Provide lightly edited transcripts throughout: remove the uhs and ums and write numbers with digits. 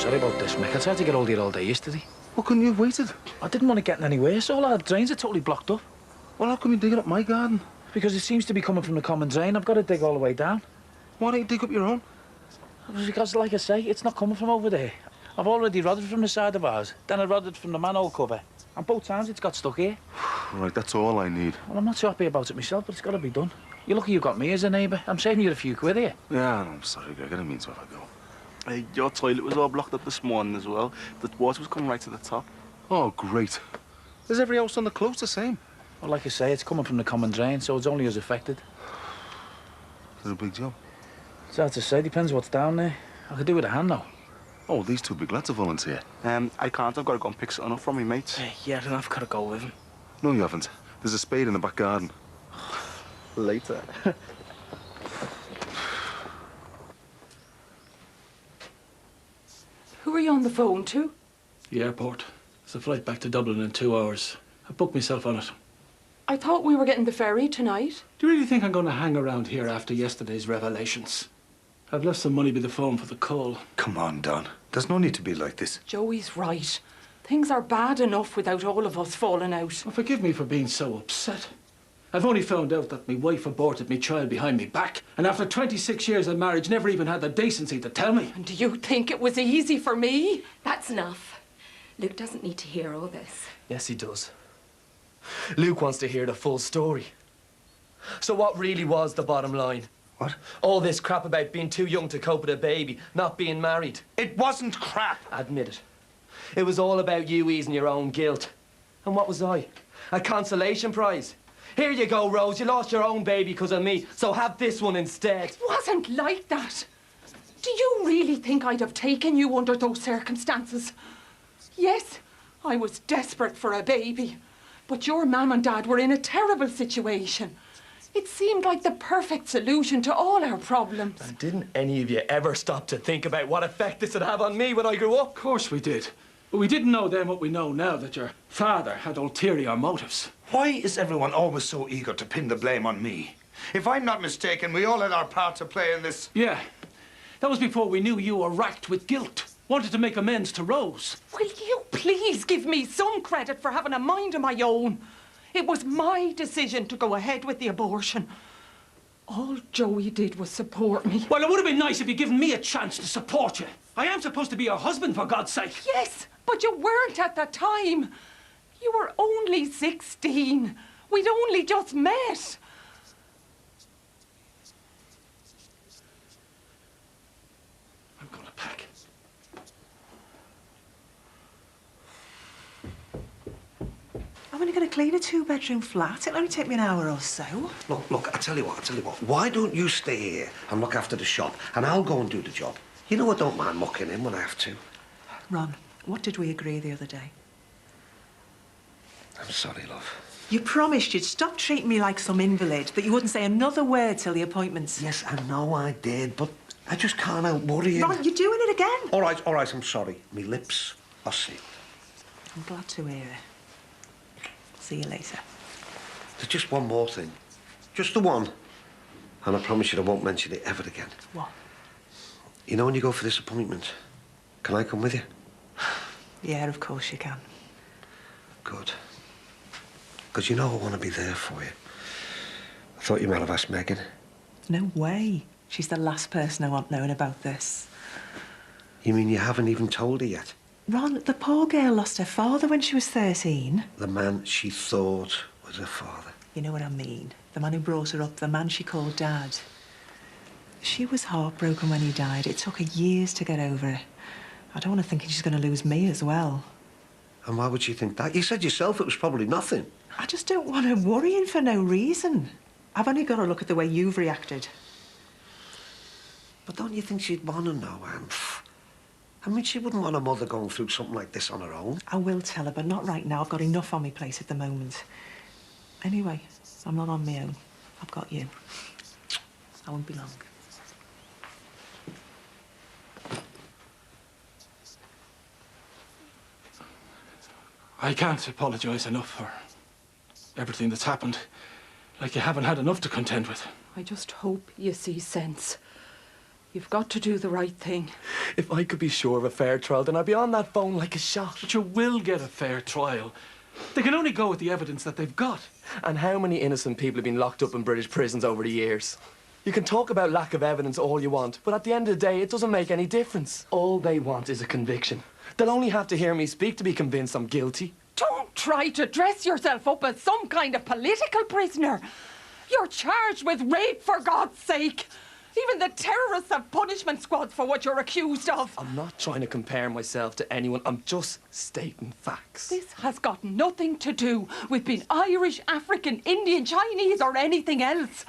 sorry about this, Mick. I tried to get hold of you all day yesterday. Well, couldn't you have waited? I didn't want to get anywhere, so all our drains are totally blocked up. Well, how come you dig it up my garden? Because it seems to be coming from the common drain. I've got to dig all the way down. Why don't you dig up your own? Because, like I say, it's not coming from over there. I've already rodded from the side of ours, then I rodded from the manhole cover. And both times it's got stuck here. Right, that's all I need. Well, I'm not so happy about it myself, but it's got to be done. You're lucky you've got me as a neighbour. I'm saving you a few quid here. Yeah, no, I'm sorry, Greg. I didn't mean to have a go. Your toilet was all blocked up this morning as well. The water was coming right to the top. Oh, great. Is every house on the close the same? Well, like I say, it's coming from the common drain, so it's only us affected. Is it a big job? It's hard to say. Depends what's down there. I could do with a hand, though. Oh, these two big lads are volunteer. I can't. I've got to go and pick something up from me mates. Yeah, then I've got to go with him. No, you haven't. There's a spade in the back garden. Later. Who are you on the phone to? The airport. There's a flight back to Dublin in 2 hours. I booked myself on it. I thought we were getting the ferry tonight. Do you really think I'm going to hang around here after yesterday's revelations? I've left some money by the phone for the coal. Come on, Don. There's no need to be like this. Joey's right. Things are bad enough without all of us falling out. Well, forgive me for being so upset. I've only found out that my wife aborted my child behind me back, and after 26 years of marriage, never even had the decency to tell me. And do you think it was easy for me? That's enough. Luke doesn't need to hear all this. Yes, he does. Luke wants to hear the full story. So what really was the bottom line? What? All this crap about being too young to cope with a baby, not being married. It wasn't crap. Admit it. It was all about you easing your own guilt. And what was I? A consolation prize? Here you go, Rose. You lost your own baby because of me, so have this one instead. It wasn't like that. Do you really think I'd have taken you under those circumstances? Yes, I was desperate for a baby, but your mum and dad were in a terrible situation. It seemed like the perfect solution to all our problems. And didn't any of you ever stop to think about what effect this would have on me when I grew up? Of course we did. But we didn't know then what we know now, that your father had ulterior motives. Why is everyone always so eager to pin the blame on me? If I'm not mistaken, we all had our part to play in this. Yeah. That was before we knew you were racked with guilt. Wanted to make amends to Rose. Will you please give me some credit for having a mind of my own? It was my decision to go ahead with the abortion. All Joey did was support me. Well, it would have been nice if you'd given me a chance to support you. I am supposed to be your husband, for God's sake. Yes, but you weren't at the time. You were only 16. We'd only just met. I'm gonna pack. I'm only going to clean a two-bedroom flat. It'll only take me an hour or so. Look, I tell you what. Why don't you stay here and look after the shop, and I'll go and do the job. You know I don't mind mucking in when I have to. Ron, what did we agree the other day? I'm sorry, love. You promised you'd stop treating me like some invalid, that you wouldn't say another word till the appointments. Yes, I know I did, but I just can't help worrying. Ron, you're doing it again. All right, I'm sorry. Me lips are sealed. I'm glad to hear it. See you later. There's just one more thing. Just the one. And I promise you I won't mention it ever again. What? You know when you go for this appointment, can I come with you? Yeah, of course you can. Good. Because you know I want to be there for you. I thought you might have asked Megan. No way. She's the last person I want knowing about this. You mean you haven't even told her yet? Ron, the poor girl lost her father when she was 13. The man she thought was her father. You know what I mean. The man who brought her up, the man she called Dad. She was heartbroken when he died. It took her years to get over it. I don't want her thinking she's going to lose me as well. And why would she think that? You said yourself it was probably nothing. I just don't want her worrying for no reason. I've only got to look at the way you've reacted. But don't you think she'd want to know, Anne? I mean, she wouldn't want a mother going through something like this on her own. I will tell her, but not right now. I've got enough on my plate at the moment. Anyway, I'm not on my own. I've got you. I won't be long. I can't apologise enough for everything that's happened. Like you haven't had enough to contend with. I just hope you see sense. You've got to do the right thing. If I could be sure of a fair trial, then I'd be on that phone like a shot. But you will get a fair trial. They can only go with the evidence that they've got. And how many innocent people have been locked up in British prisons over the years? You can talk about lack of evidence all you want, but at the end of the day, it doesn't make any difference. All they want is a conviction. They'll only have to hear me speak to be convinced I'm guilty. Don't try to dress yourself up as some kind of political prisoner. You're charged with rape, for God's sake. Even the terrorists have punishment squads for what you're accused of. I'm not trying to compare myself to anyone. I'm just stating facts. This has got nothing to do with being Irish, African, Indian, Chinese or anything else.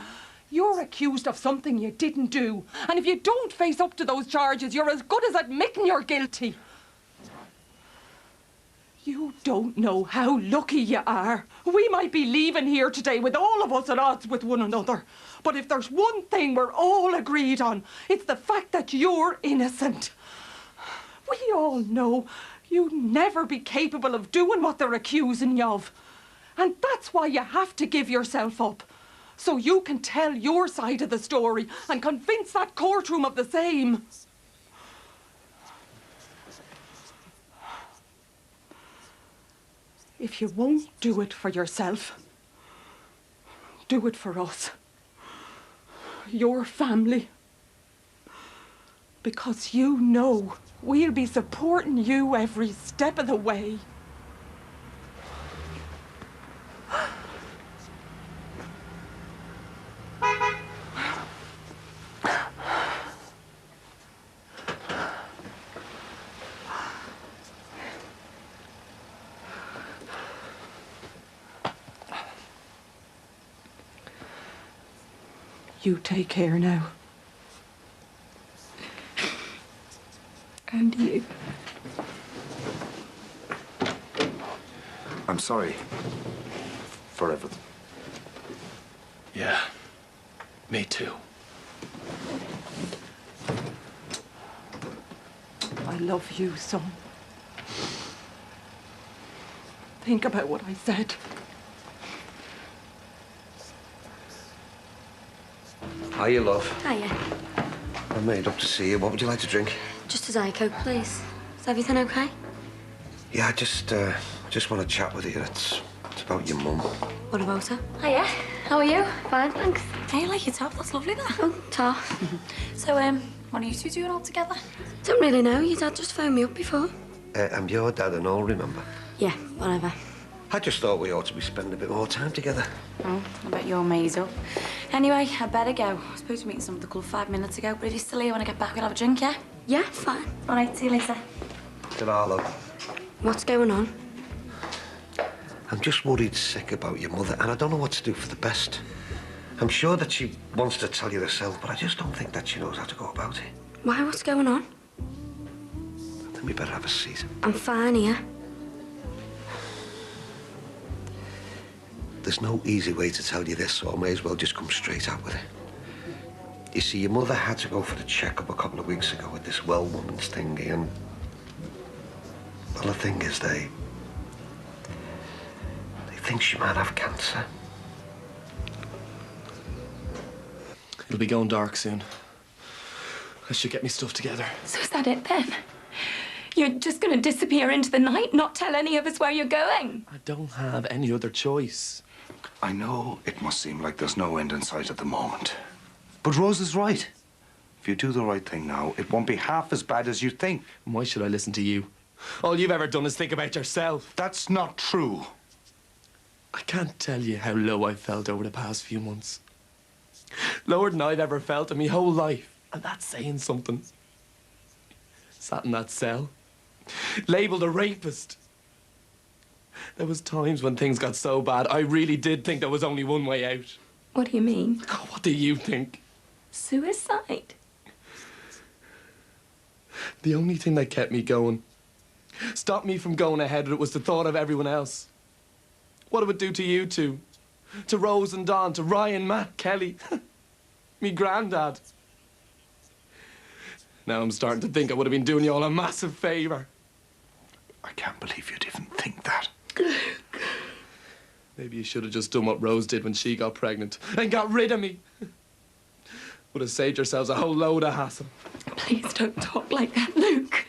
You're accused of something you didn't do. And if you don't face up to those charges, you're as good as admitting you're guilty. You don't know how lucky you are. We might be leaving here today with all of us at odds with one another. But if there's one thing we're all agreed on, it's the fact that you're innocent. We all know you'd never be capable of doing what they're accusing you of. And that's why you have to give yourself up. So you can tell your side of the story and convince that courtroom of the same. If you won't do it for yourself, do it for us. Your family. Because you know we'll be supporting you every step of the way. You take care now. And you. I'm sorry for everything. Yeah, me too. I love you, son. Think about what I said. Hiya, love. Hiya. I made up to see you. What would you like to drink? Just a Diet Coke, please. Is everything okay? Yeah, I just want to chat with you. It's about your mum. What about her? Hiya. How are you? Fine, thanks. Hey, you like your top? That's lovely, that. Oh, top. So, what are you two doing all together? Don't really know. Your dad just phoned me up before. I'm your dad and all, remember? Yeah, whatever. I just thought we ought to be spending a bit more time together. Oh, I bet you're made up. Anyway, I better go. I was supposed to meet some of the club 5 minutes ago, but if you're still here when I get back, we'll have a drink, yeah? Yeah, fine. All right, see you later. Ta-ra, love. What's going on? I'm just worried sick about your mother, and I don't know what to do for the best. I'm sure that she wants to tell you herself, but I just don't think that she knows how to go about it. Why? What's going on? I think we better have a seat. I'm fine here. There's no easy way to tell you this, so I may as well just come straight out with it. You see, your mother had to go for the checkup a couple of weeks ago with this well woman's thingy, and... well, the thing is, they think she might have cancer. It'll be going dark soon. I should get me stuff together. So is that it then? You're just going to disappear into the night, not tell any of us where you're going? I don't have any other choice. I know it must seem like there's no end in sight at the moment. But Rose is right. If you do the right thing now, it won't be half as bad as you think. Why should I listen to you? All you've ever done is think about yourself. That's not true. I can't tell you how low I've felt over the past few months. Lower than I've ever felt in my whole life. And that's saying something. Sat in that cell. Labelled a rapist. There was times when things got so bad, I really did think there was only one way out. What do you mean? Oh, what do you think? Suicide? The only thing that kept me going, stopped me from going ahead, was the thought of everyone else. What it would do to you two. To Rose and Don, to Ryan, Matt, Kelly. Me granddad. Now I'm starting to think I would have been doing you all a massive favour. I can't believe you'd even think that. Maybe you should have just done what Rose did when she got pregnant and got rid of me. Would have saved yourselves a whole load of hassle. Please don't talk like that, Luke.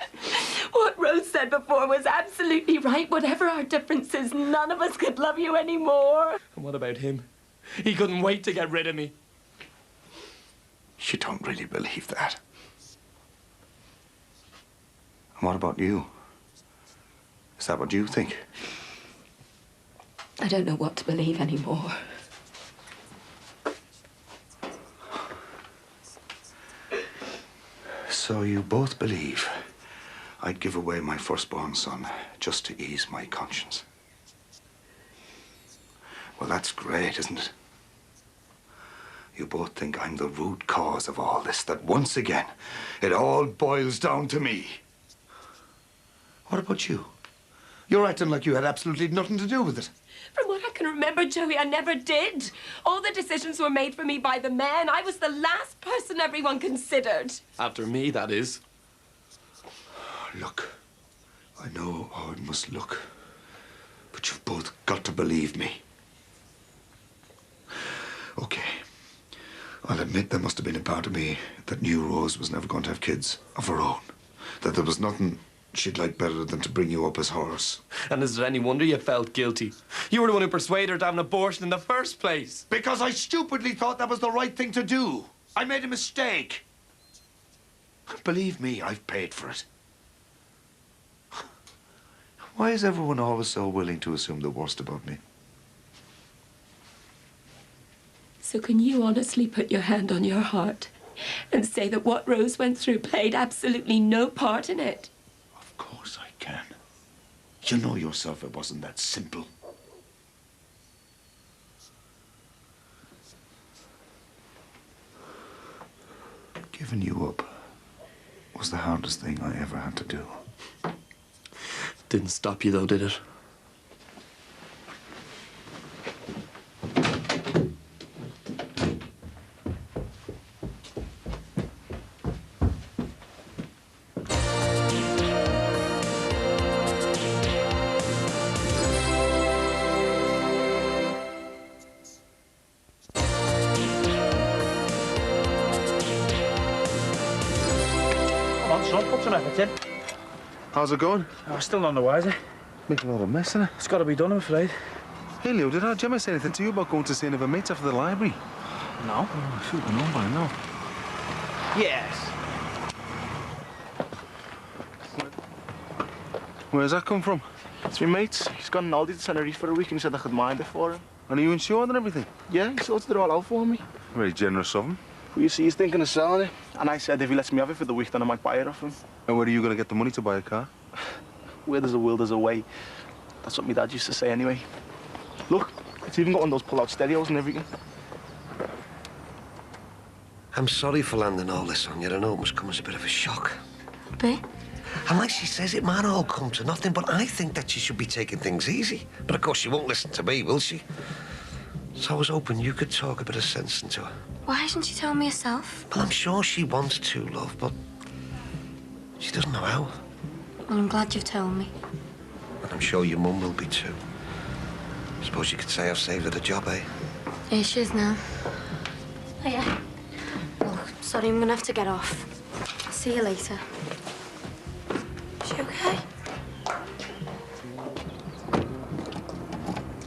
What Rose said before was absolutely right. Whatever our differences, none of us could love you anymore. And what about him? He couldn't wait to get rid of me. You don't really believe that. And what about you? Is that what you think? I don't know what to believe anymore. So you both believe I'd give away my firstborn son just to ease my conscience? Well, that's great, isn't it? You both think I'm the root cause of all this, that once again, it all boils down to me. What about you? You're acting like you had absolutely nothing to do with it. From what I can remember, Joey, I never did. All the decisions were made for me by the men. I was the last person everyone considered. After me, that is. Look, I know how it must look, but you've both got to believe me. Okay, I'll admit there must have been a part of me that knew Rose was never going to have kids of her own. That there was nothing she'd like better than to bring you up as hers. And is it any wonder you felt guilty? You were the one who persuaded her to have an abortion in the first place. Because I stupidly thought that was the right thing to do. I made a mistake. Believe me, I've paid for it. Why is everyone always so willing to assume the worst about me? So can you honestly put your hand on your heart and say that what Rose went through played absolutely no part in it? Of course I can. You know yourself it wasn't that simple. Giving you up was the hardest thing I ever had to do. Didn't stop you though, did it? Come on, son, put some effort in. How's it going? Oh, still none the wiser. Making a lot of mess, innit? It's got to be done, I'm afraid. Hey, Leo, did Gemma say anything to you about going to see any of her mates after the library? No. Oh, I should have known by now. Yes. Where's that come from? It's my mate. He's gone on holiday to Tenerife for a week and he said I could mind it for him. And are you insured and everything? Yeah, he sorted it all out for me. Very generous of him. Well, you see, he's thinking of selling it. And I said if he lets me have it for the week, then I might buy it off him. And where are you going to get the money to buy a car? Where there's a will, there's a way. That's what my dad used to say anyway. Look, it's even got one of those pull-out stereos and everything. I'm sorry for landing all this on you. I know it must come as a bit of a shock. But And like she says, it might all come to nothing, but I think that she should be taking things easy. But of course, she won't listen to me, will she? So I was hoping you could talk a bit of sense into her. why hasn't she told me herself? Well, I'm sure she wants to, love, but she doesn't know how. Well, I'm glad you've told me. And I'm sure your mum will be too. Suppose you could say I've saved her the job, eh? Here she is now. Oh, yeah. Oh, sorry, I'm gonna have to get off. I'll see you later. Is she okay?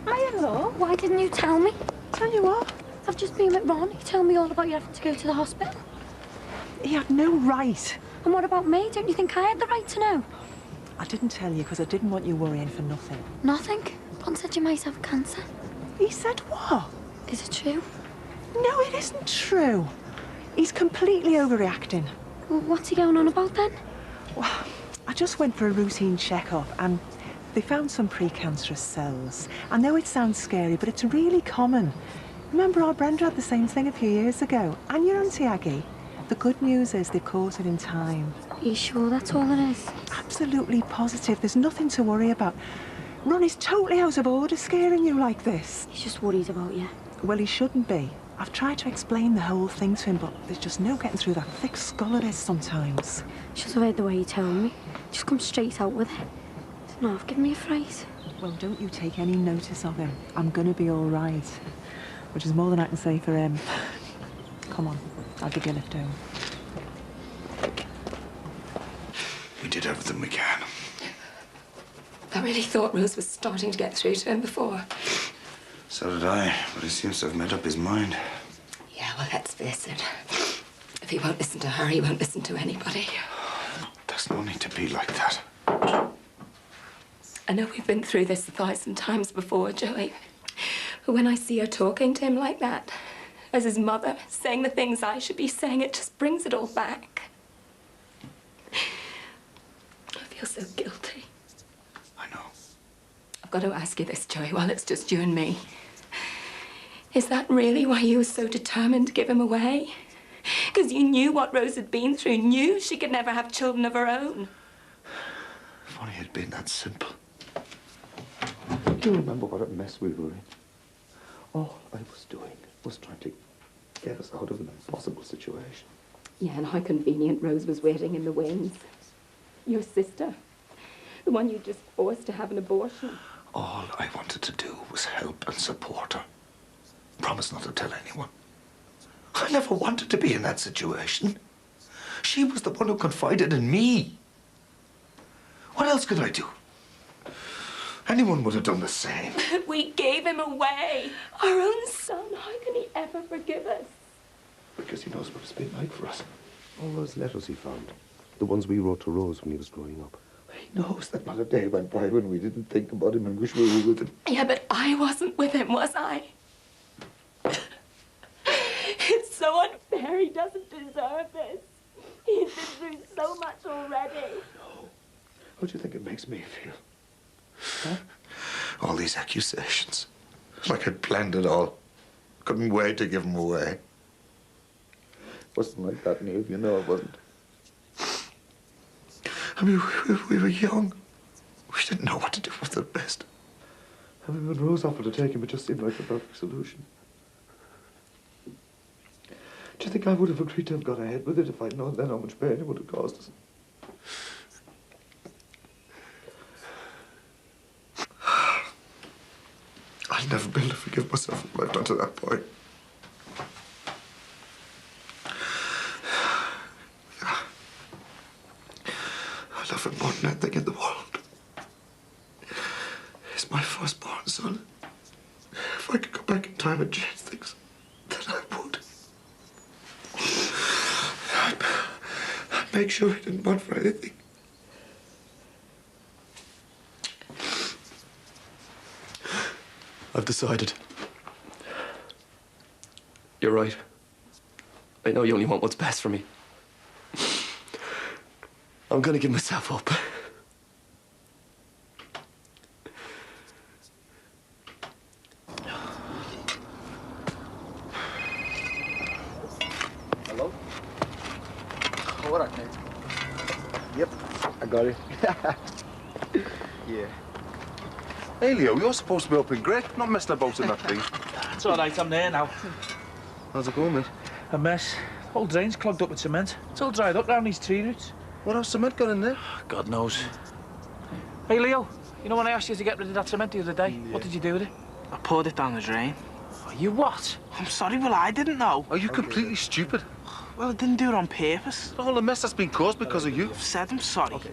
Hello. Why didn't you tell me? Tell you what? I've just been with Ron. He told me all about you having to go to the hospital. He had no right. And what about me? Don't you think I had the right to know? I didn't tell you because I didn't want you worrying for nothing. Nothing. Ron said you might have cancer. He said what? Is it true? No, it isn't true. He's completely overreacting. Well, what's he going on about then? Well, I just went for a routine checkup and they found some precancerous cells. I know it sounds scary, but it's really common. Remember our Brenda had the same thing a few years ago, and your Auntie Aggie? The good news is they've caught it in time. Are you sure that's all it is? Absolutely positive. There's nothing to worry about. Ron is totally out of order scaring you like this. He's just worried about you. Well, he shouldn't be. I've tried to explain the whole thing to him, but there's just no getting through that thick skull of his sometimes. Should have heard the way you told me. Just come straight out with it. No, give me a fright. Well, don't you take any notice of him. I'm gonna be all right. Which is more than I can say for him. Come on. I'll give you a lift home. We did everything we can. I really thought Rose was starting to get through to him before. So did I, but he seems to have made up his mind. Yeah, well, let's face it. If he won't listen to her, he won't listen to anybody. There's no need to be like that. I know we've been through this 1,000 times before, Joey. But when I see her talking to him like that, as his mother, saying the things I should be saying, it just brings it all back. I feel so guilty. I know. I've got to ask you this, Joey, while it's just you and me. Is that really why you were so determined to give him away? Because you knew what Rose had been through, knew she could never have children of her own. If only it had been that simple. Do you remember what a mess we were in? All I was doing was trying to get us out of an impossible situation. Yeah, and how convenient Rose was waiting in the wings. Your sister. The one you just forced to have an abortion. All I wanted to do was help and support her. Promise not to tell anyone. I never wanted to be in that situation. She was the one who confided in me. What else could I do? Anyone would have done the same. We gave him away. Our own son. How can he ever forgive us? Because he knows what it's been like for us. All those letters he found, the ones we wrote to Rose when he was growing up. He knows that not a day went by when we didn't think about him and wish we were with him. Yeah, but I wasn't with him, was I? It's so unfair. He doesn't deserve this. He's been through so much already. No. How do you think it makes me feel? Huh? All these accusations. Like I'd planned it all. Couldn't wait to give him away. Wasn't like that, Neil. You know it wasn't. I mean, we were young. We didn't know what to do with the rest. I mean, when Rose offered to take him, it just seemed like the perfect solution. Do you think I would have agreed to have gone ahead with it if I'd known then how much pain it would have caused us? I'll never be able to forgive myself for what I've done to that boy. I love him more than anything in the world. He's my firstborn son. If I could go back in time and change things, then I would. I'd make sure he didn't want for anything. I've decided. You're right. I know you only want what's best for me. I'm gonna give myself up. Hello? Oh, what up, mate? Yep, I got it. Yeah. Hey, Leo, you're supposed to be up in Greg, not messing about in that thing. It's all right, I'm there now. How's it going, mate? A mess. The whole drain's clogged up with cement. It's all dried up round these tree roots. What else cement got in there? God knows. Hey, Leo, you know when I asked you to get rid of that cement the other day? Yeah. What did you do with it? I poured it down the drain. Oh, you what? I'm sorry, well, I didn't know. Are you completely stupid? Well, I didn't do it on purpose. All the mess that's been caused because of you. I've said I'm sorry. Okay.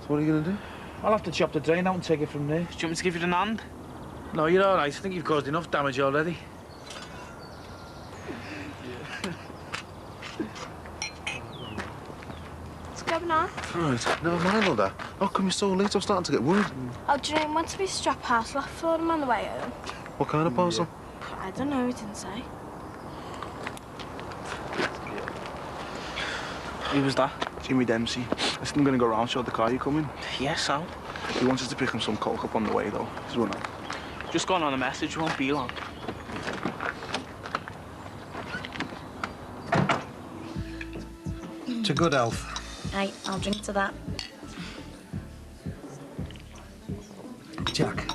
So what are you gonna do? I'll have to chop the drain out and take it from there. Do you want me to give you an hand? No, you're all right. I think you've caused enough damage already. What's going on? Right, never mind all that. How come you're so late? I'm starting to get worried. Oh, Jane wants me to strap parcel off for him on the way home. What kind of parcel? I don't know, he didn't say. Who was that? Jimmy Dempsey. I think I'm gonna go round, show the car you come in. Yes, Al. He wants us to pick him some coke up on the way, though. He's run out. Just gone on a message, won't be long. To good health. Aye, I'll drink to that. Jack,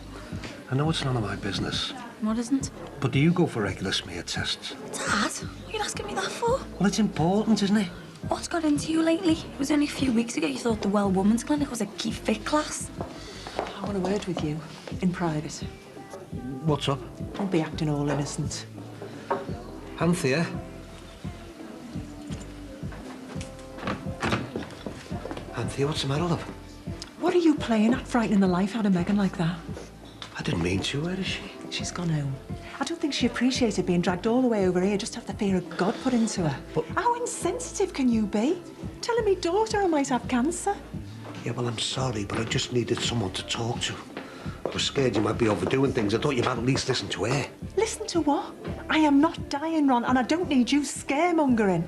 I know it's none of my business, What isn't? but do you go for regular smear tests? Dad, what are you asking me that for? Well, it's important, isn't it? What's got into you lately? It was only a few weeks ago you thought the Well Woman's Clinic was a key fit class. I want a word with you, in private. What's up? Don't be acting all innocent. Anthea, Anthea, what's the matter, love? What are you playing at, frightening the life out of Megan like that? I didn't mean to. Where is she? She's gone home. I don't think she appreciated being dragged all the way over here just to have the fear of God put into her. But how insensitive can you be? Telling me daughter I might have cancer. Yeah, well, I'm sorry, but I just needed someone to talk to. I was scared you might be overdoing things. I thought you might at least listen to her. Listen to what? I am not dying, Ron, and I don't need you scaremongering.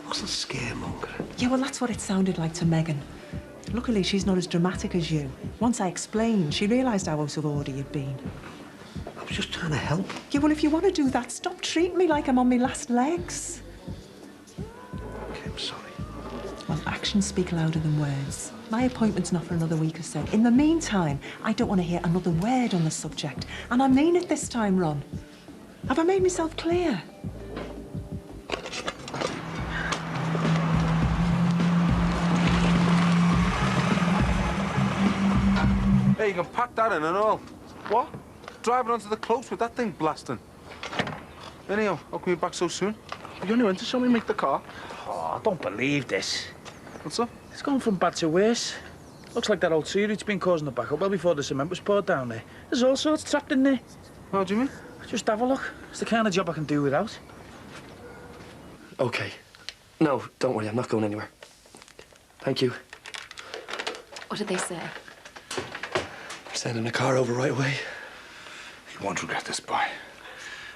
I wasn't scaremongering. Yeah, well, that's what it sounded like to Megan. Luckily, she's not as dramatic as you. Once I explained, she realised how out of order you'd been. I was just trying to help. Yeah, well, if you want to do that, stop treating me like I'm on my last legs. Okay, I'm sorry. Well, actions speak louder than words. My appointment's not for another week or so. In the meantime, I don't want to hear another word on the subject. And I mean it this time, Ron. Have I made myself clear? Hey, you can pack that in and all. What? Driving onto the close with that thing blasting. Anyhow, how come you back so soon? You only went to show me make the car. Oh, I don't believe this. What's up? It's gone from bad to worse. Looks like that old sewerage been causing the backup well before the cement was poured down there. There's all sorts trapped in there. How do you mean? Just have a look. It's the kind of job I can do without. Okay. No, don't worry, I'm not going anywhere. Thank you. What did they say? We're sending the car over right away. You won't regret this, boy.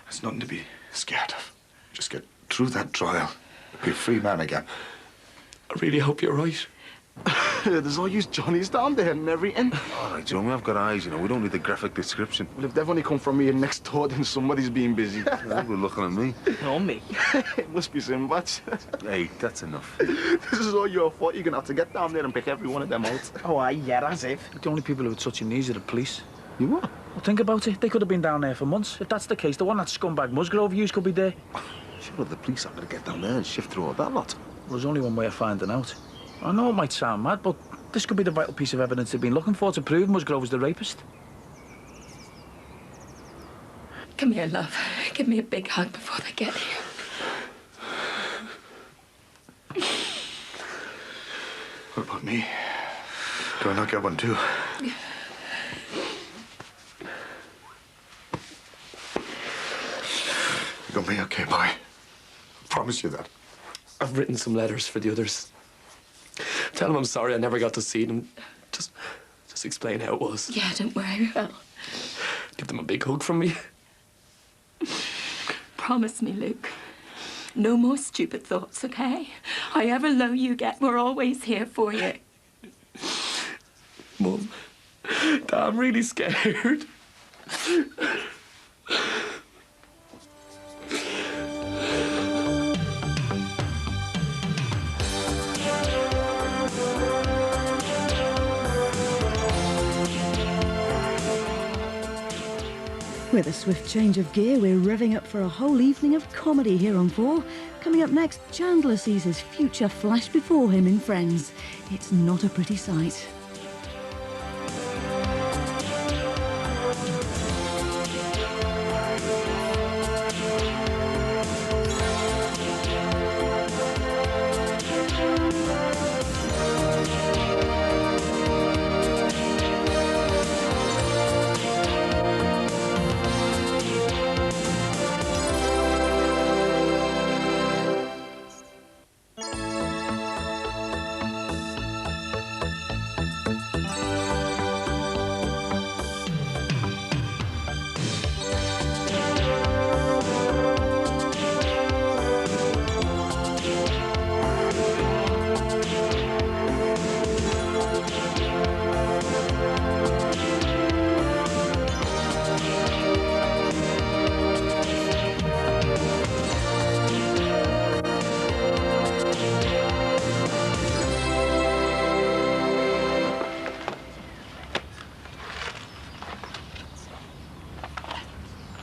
There's nothing to be scared of. Just get through that trial. Be a free man again. I really hope you're right. There's all you Johnnies down there and everything. All right, John, I've got eyes, you know. We don't need the graphic description. Well, if they've only come from me and next door, then somebody's been busy. They're looking at me. No, me. It must be Simbats. Hey, that's enough. This is all your fault. You're going to have to get down there and pick every one of them out. Oh, aye, yeah, as if. The only people who are touching these are the police. You what? Well, think about it. They could have been down there for months. If that's the case, the one that scumbag Musgrove used could be there. Sure, the police aren't going to get down there and shift through all that lot. Well, there's only one way of finding out. I know it might sound mad, but this could be the vital piece of evidence they've been looking for to prove Musgrove was the rapist. Come here, love. Give me a big hug before they get here. What about me? Do I not get one too? You got me okay, boy? I promise you that. I've written some letters for the others. Tell them I'm sorry I never got to see them. Just explain how it was. Yeah, don't worry, Will. Give them a big hug from me. Promise me, Luke. No more stupid thoughts, okay? However low you get, we're always here for you. Mum, Dad, I'm really scared. With a swift change of gear, we're revving up for a whole evening of comedy here on 4. Coming up next, Chandler sees his future flash before him in Friends. It's not a pretty sight.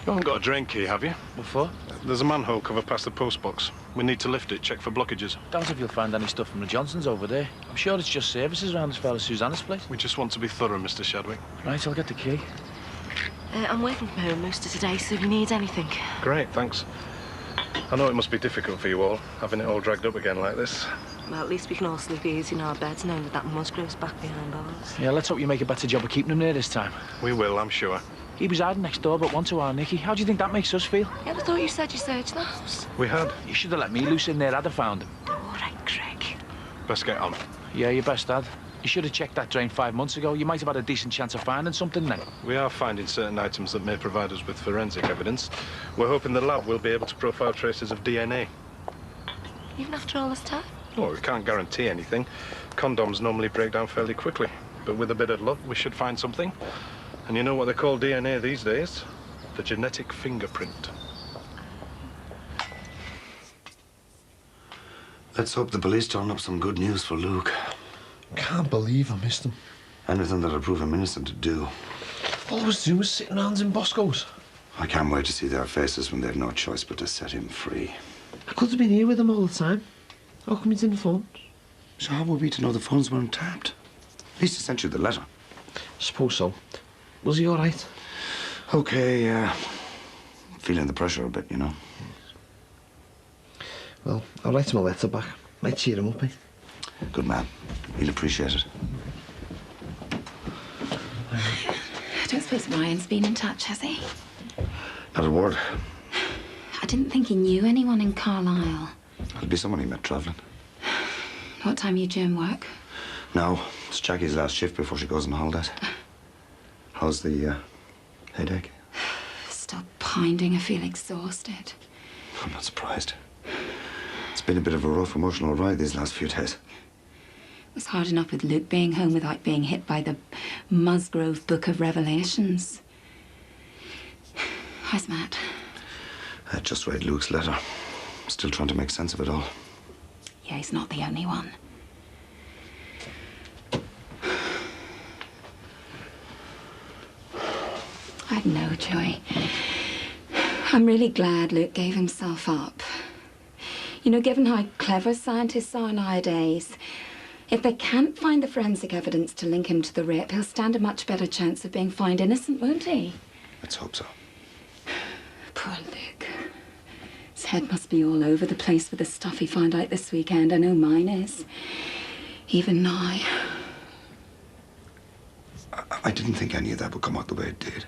You haven't got a drain key, have you? What for? There's a manhole cover past the post box. We need to lift it, check for blockages. Doubt if you'll find any stuff from the Johnsons over there. I'm sure it's just services around as far as Susanna's place. We just want to be thorough, Mr. Shadwick. Right, I'll get the key. I'm working from home most of today, so if you need anything. Great, thanks. I know it must be difficult for you all, having it all dragged up again like this. Well, at least we can all sleep easy in our beds knowing that Musgrove's back behind bars. Yeah, let's hope you make a better job of keeping him there this time. We will, I'm sure. He was hiding next door but once to our Nicky. How do you think that makes us feel? Yeah, I thought you said you searched the house. We had. You should have let me loose in there. I'd have found him. All right, Craig. Best get on. Yeah, you best, Dad. You should have checked that drain 5 months ago. You might have had a decent chance of finding something then. We are finding certain items that may provide us with forensic evidence. We're hoping the lab will be able to profile traces of DNA. Even after all this time? Well, we can't guarantee anything. Condoms normally break down fairly quickly. But with a bit of luck, we should find something. And you know what they call DNA these days? The genetic fingerprint. Let's hope the police turn up some good news for Luke. Can't believe I missed him. Anything that'll prove him innocent to do. All I was doing was sitting hands in Bosco's. I can't wait to see their faces when they've no choice but to set him free. I could have been here with him all the time. How come he didn't phone? So how were we to know the phones weren't tapped? At least he sent you the letter. Suppose so. Was he all right? Okay, feeling the pressure a bit, you know. Well, I'll write him a letter back. Might cheer him up, eh? Good man. He'll appreciate it. I don't suppose Ryan's been in touch, has he? Not a word. I didn't think he knew anyone in Carlisle. It'll be someone he met travelling. What time you during work? No, it's Jackie's last shift before she goes on holidays. How's the headache? Stop pinding. I feel exhausted. I'm not surprised. It's been a bit of a rough emotional ride these last few days. It was hard enough with Luke being home without being hit by the Musgrove Book of Revelations. How's Matt? I just read Luke's letter. Still trying to make sense of it all. Yeah, he's not the only one. I'd know, Joey. I'm really glad Luke gave himself up. You know, given how clever scientists are nowadays, if they can't find the forensic evidence to link him to the rape, he'll stand a much better chance of being found innocent, won't he? Let's hope so. Poor Luke. His head must be all over the place with the stuff he found out this weekend. I know mine is. Even now. I didn't think any of that would come out the way it did.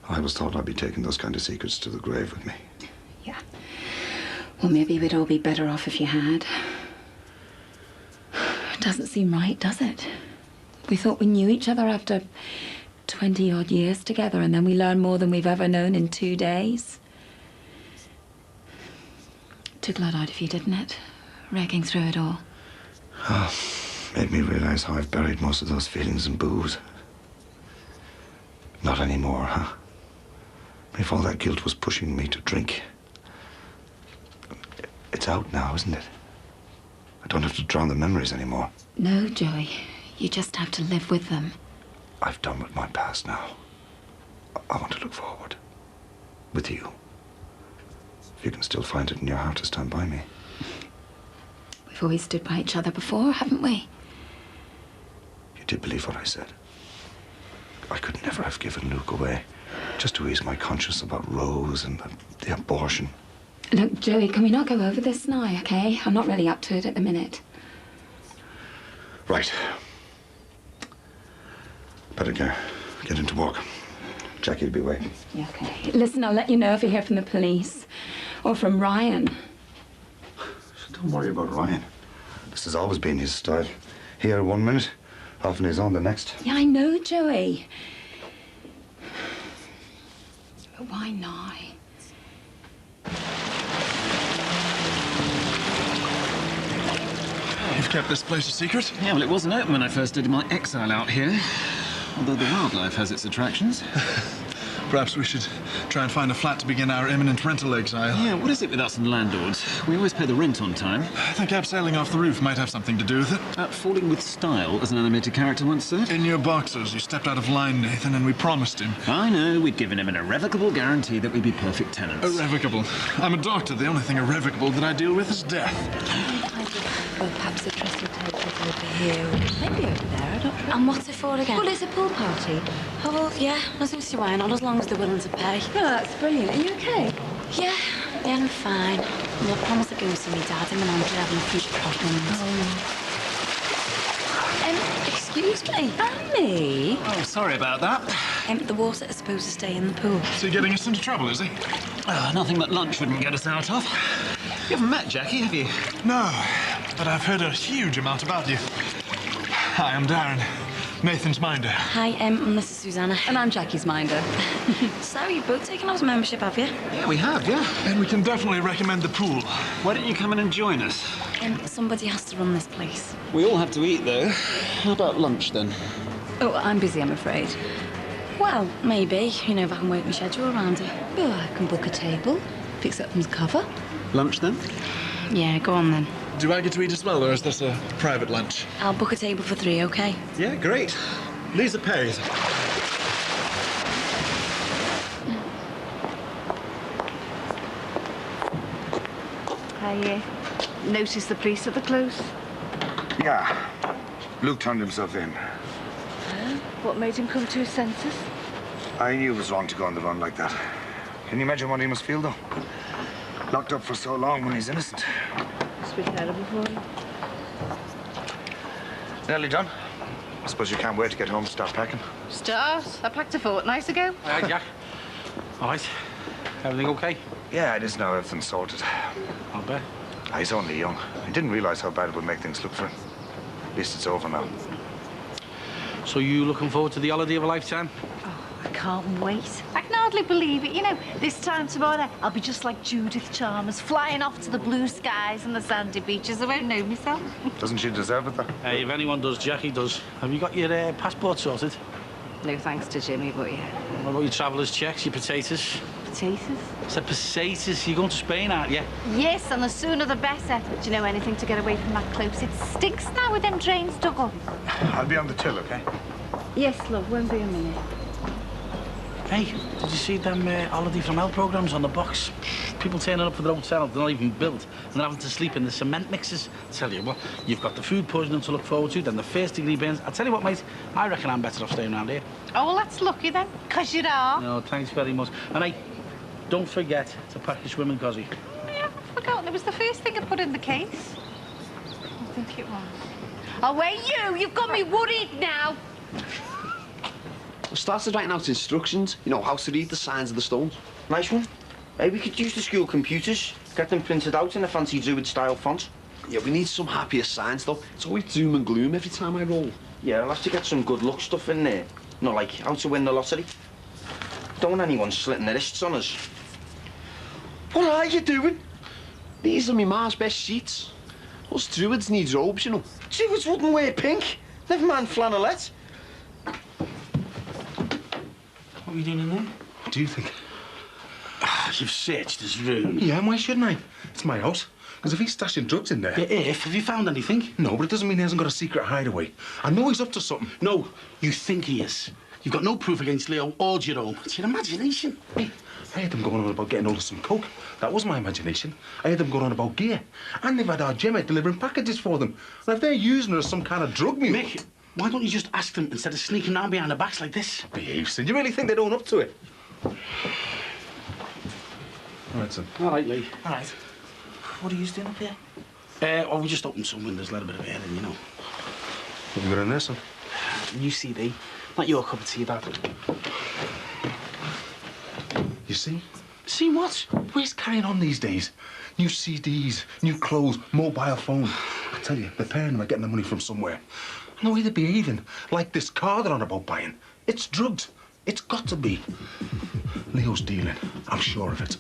I always thought I'd be taking those kind of secrets to the grave with me. Yeah. Well, maybe we'd all be better off if you had. It doesn't seem right, does it? We thought we knew each other after 20-odd years together, and then we learned more than we've ever known in 2 days. Took a lot out of you, didn't it? Wrecking through it all. Oh, made me realise how I've buried most of those feelings in booze. Not anymore, huh? If all that guilt was pushing me to drink. It's out now, isn't it? I don't have to drown the memories anymore. No, Joey. You just have to live with them. I've done with my past now. I want to look forward. With you. If you can still find it in your heart to stand by me. We've always stood by each other before, haven't we? You did believe what I said. I could never have given Luke away. Just to ease my conscience about Rose and the abortion. Look, Joey, can we not go over this now, okay? I'm not really up to it at the minute. Right. Better get into work. Jackie'll be waiting. Yeah, okay. Listen, I'll let you know if you hear from the police. Or from Ryan. Don't worry about Ryan. This has always been his style. Here 1 minute, often he's on the next. Yeah, I know, Joey. But why now? You've kept this place a secret? Yeah, well, it wasn't open when I first did my exile out here. Although the wildlife has its attractions. Perhaps we should try and find a flat to begin our imminent rental exile. Yeah, what is it with us and landlords? We always pay the rent on time. I think abseiling off the roof might have something to do with it. Falling with style, as an animated character once said. In your boxers, you stepped out of line, Nathan, and we promised him. I know, we'd given him an irrevocable guarantee that we'd be perfect tenants. Irrevocable? I'm a doctor. The only thing irrevocable that I deal with is death. Well, perhaps the dressing table's over here, or maybe over there, I don't know. And what's it for again? Well, it's a pool party. Oh, well, yeah, I don't see why not, as long as they're willing to pay. Oh, that's brilliant. Are you okay? Yeah, Yeah, I'm fine. Well, I promised to go see my dad. Him and Andrew having a few problems. Excuse me. Annie? Oh, sorry about that. The water is supposed to stay in the pool. So you're getting us into trouble, is he? Nothing but lunch wouldn't get us out of. You haven't met Jackie, have you? No, but I've heard a huge amount about you. Hi, I'm Darren, Nathan's minder. Hi, this is Susanna. And I'm Jackie's minder. So, you've both taken out membership, have you? Yeah, we have, yeah. And we can definitely recommend the pool. Why don't you come in and join us? Somebody has to run this place. We all have to eat, though. How about lunch, then? Oh, I'm busy, I'm afraid. Well, maybe. You know, if I can work my schedule around it. Oh, I can book a table, fix up some cover. Lunch, then? Yeah, go on, then. Do I get to eat as well, or is this a private lunch? I'll book a table for 3, OK? Yeah, great. Lisa pays. I noticed the police at the close. Yeah. Luke turned himself in. What made him come to his senses? I knew it was wrong to go on the run like that. Can you imagine what he must feel, though? Locked up for so long when he's innocent. Must be terrible for him. Nearly done. I suppose you can't wait to get home and start packing. Start? I packed a fortnight ago. Hi, Jack. All right. Everything okay? Yeah, it is now. Everything's sorted. I'll bet. He's only young. I didn't realise how bad it would make things look for him. At least it's over now. So you looking forward to the holiday of a lifetime? I can't wait. I can hardly believe it. You know, this time tomorrow, I'll be just like Judith Chalmers, flying off to the blue skies and the sandy beaches. I won't know myself. Doesn't she deserve it, though? Hey, if anyone does, Jackie does. Have you got your passport sorted? No thanks to Jimmy, but yeah. What about your traveller's checks, your potatoes? Potatoes? I said potatoes. You're going to Spain, aren't you? Yes, and the sooner the better. Do you know anything to get away from that close? It stinks now with them drains dug up. I'll be on the till, OK? Yes, love, won't be a minute. Hey, did you see them holiday from hell programmes on the box? People turning up for their hotel, they're not even built, and they're having to sleep in the cement mixes. Tell you what, you've got the food poisoning to look forward to, then the first-degree burns. I'll tell you what, mate, I reckon I'm better off staying around here. Oh, well, that's lucky then, 'cause you are. No, thanks very much. And hey, don't forget to pack your swimming cosy. Yeah, I've forgotten. It was the first thing I put in the case. I think it was. Oh, wait, you've got me worried now. I started writing out instructions, you know, how to read the signs of the stones. Nice one. Hey, we could use the school computers, get them printed out in a fancy Druid-style font. Yeah, we need some happier signs, though. It's always doom and gloom every time I roll. Yeah, I'll have to get some good luck stuff in there. Not like how to win the lottery. Don't want anyone slitting their wrists on us. What are you doing? These are my ma's best sheets. Us Druids need robes, you know. Druids wouldn't wear pink. Never mind flannelette. What are you doing in there? What do you think? You've searched his room. Yeah, and why shouldn't I? It's my house. Because if he's stashing drugs in there... Have you found anything? No, but it doesn't mean he hasn't got a secret hideaway. I know he's up to something. No, you think he is. You've got no proof against Leo or Jerome. It's your imagination. Hey, I heard them going on about getting hold of some coke. That was my imagination. I heard them going on about gear. And they've had our Gemma delivering packages for them. And if they're using her as some kind of drug mule... Mick, why don't you just ask them instead of sneaking around behind their backs like this? Behave, son. You really think they'd own up to it? All right, son. All right, Lee. All right. What are you doing up here? We just opened some windows, let a bit of air in, you know. What have you got in there, son? New CD. Not your cup of tea, that. You see? See what? Where's carrying on these days? New CDs, new clothes, mobile phone. I tell you, the pair of them are getting the money from somewhere. And the way they're behaving, like this car they're on about buying, it's drugs. It's got to be. Leo's dealing. I'm sure of it.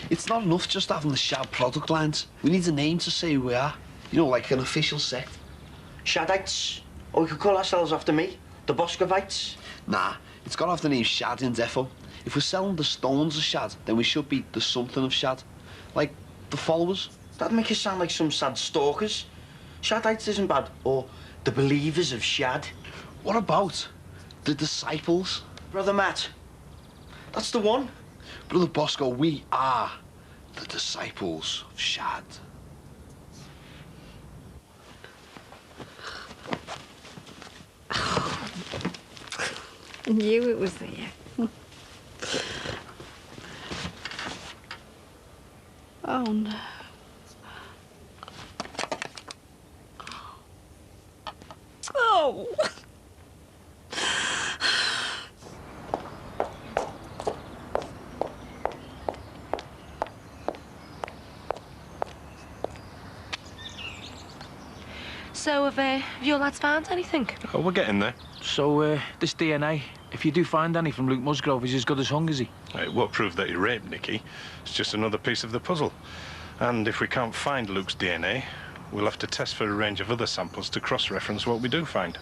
It's not enough just having the Shad product lines. We need a name to say who we are. You know, like an official sect. Shadites. Or we could call ourselves after me. The Boscovites. Nah, it's got to have the name Shad in defo. If we're selling the stones of Shad, then we should be the something of Shad. Like the followers. That'd make us sound like some sad stalkers. Shadites isn't bad. Or the believers of Shad. What about the disciples? Brother Matt. That's the one. Brother Bosco, we are the disciples of Shad. I knew it was there. found. Oh! So, have your lads found anything? Oh, we're getting there. So, this DNA, if you do find any from Luke Musgrove, he's as good as hung, is he? It won't prove that he raped Nicky. It's just another piece of the puzzle. And if we can't find Luke's DNA, we'll have to test for a range of other samples to cross-reference what we do find.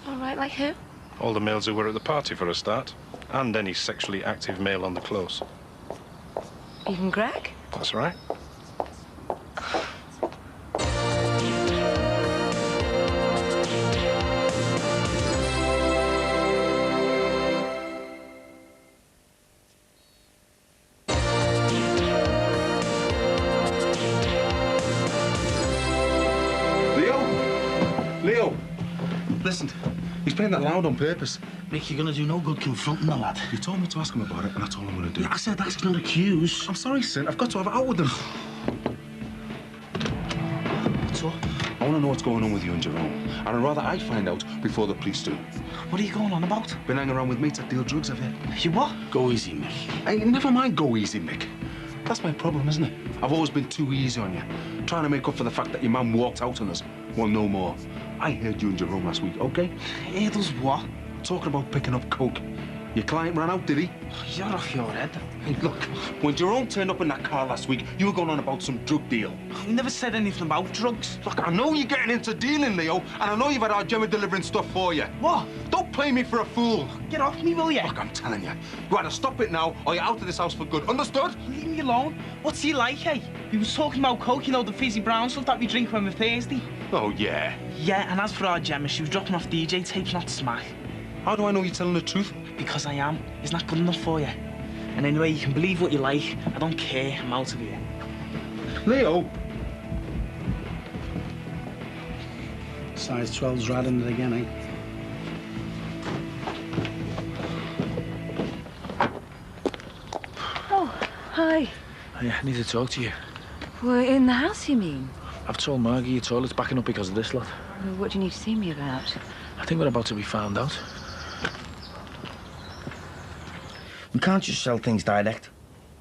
All right, like who? All the males who were at the party for a start, and any sexually active male on the close. Even Greg? That's right. Leo! Listen, he's playing that loud on purpose. Mick, you're gonna do no good confronting the lad. You told me to ask him about it, and that's all I'm gonna do. Yeah, I said that's not accuse. I'm sorry, Sin. I've got to have it out with him. What's up? I want to know what's going on with you and Jerome. And I'd rather I find out before the police do. What are you going on about? Been hanging around with mates that deal drugs, have you? You what? Go easy, Mick. Hey, never mind go easy, Mick. That's my problem, isn't it? I've always been too easy on you. Trying to make up for the fact that your man walked out on us. Well, no more. I heard you and Jerome last week, okay? Heard us what? Talking about picking up coke. Your client ran out, did he? You're off your head. Hey, look, when Jerome turned up in that car last week, you were going on about some drug deal. We never said anything about drugs. Look, I know you're getting into dealing, Leo, and I know you've had our Gemma delivering stuff for you. What? Don't play me for a fool. Get off me, will you? Look, I'm telling you. You either stop it now, or you're out of this house for good. Understood? Leave me alone. What's he like, eh? He was talking about coke, you know, the fizzy brown stuff that we drink when we're thirsty. Oh, yeah. Yeah, and as for our Gemma, she was dropping off DJ tapes, not smack. How do I know you're telling the truth? Because I am. Isn't that good enough for you? And anyway, you can believe what you like. I don't care. I'm out of here. Leo! Size 12's right in it again, eh? Oh, hi. Yeah, I need to talk to you. Well, in the house, you mean? I've told Margie your toilet's backing up because of this lot. Well, what do you need to see me about? I think we're about to be found out. We can't just sell things direct.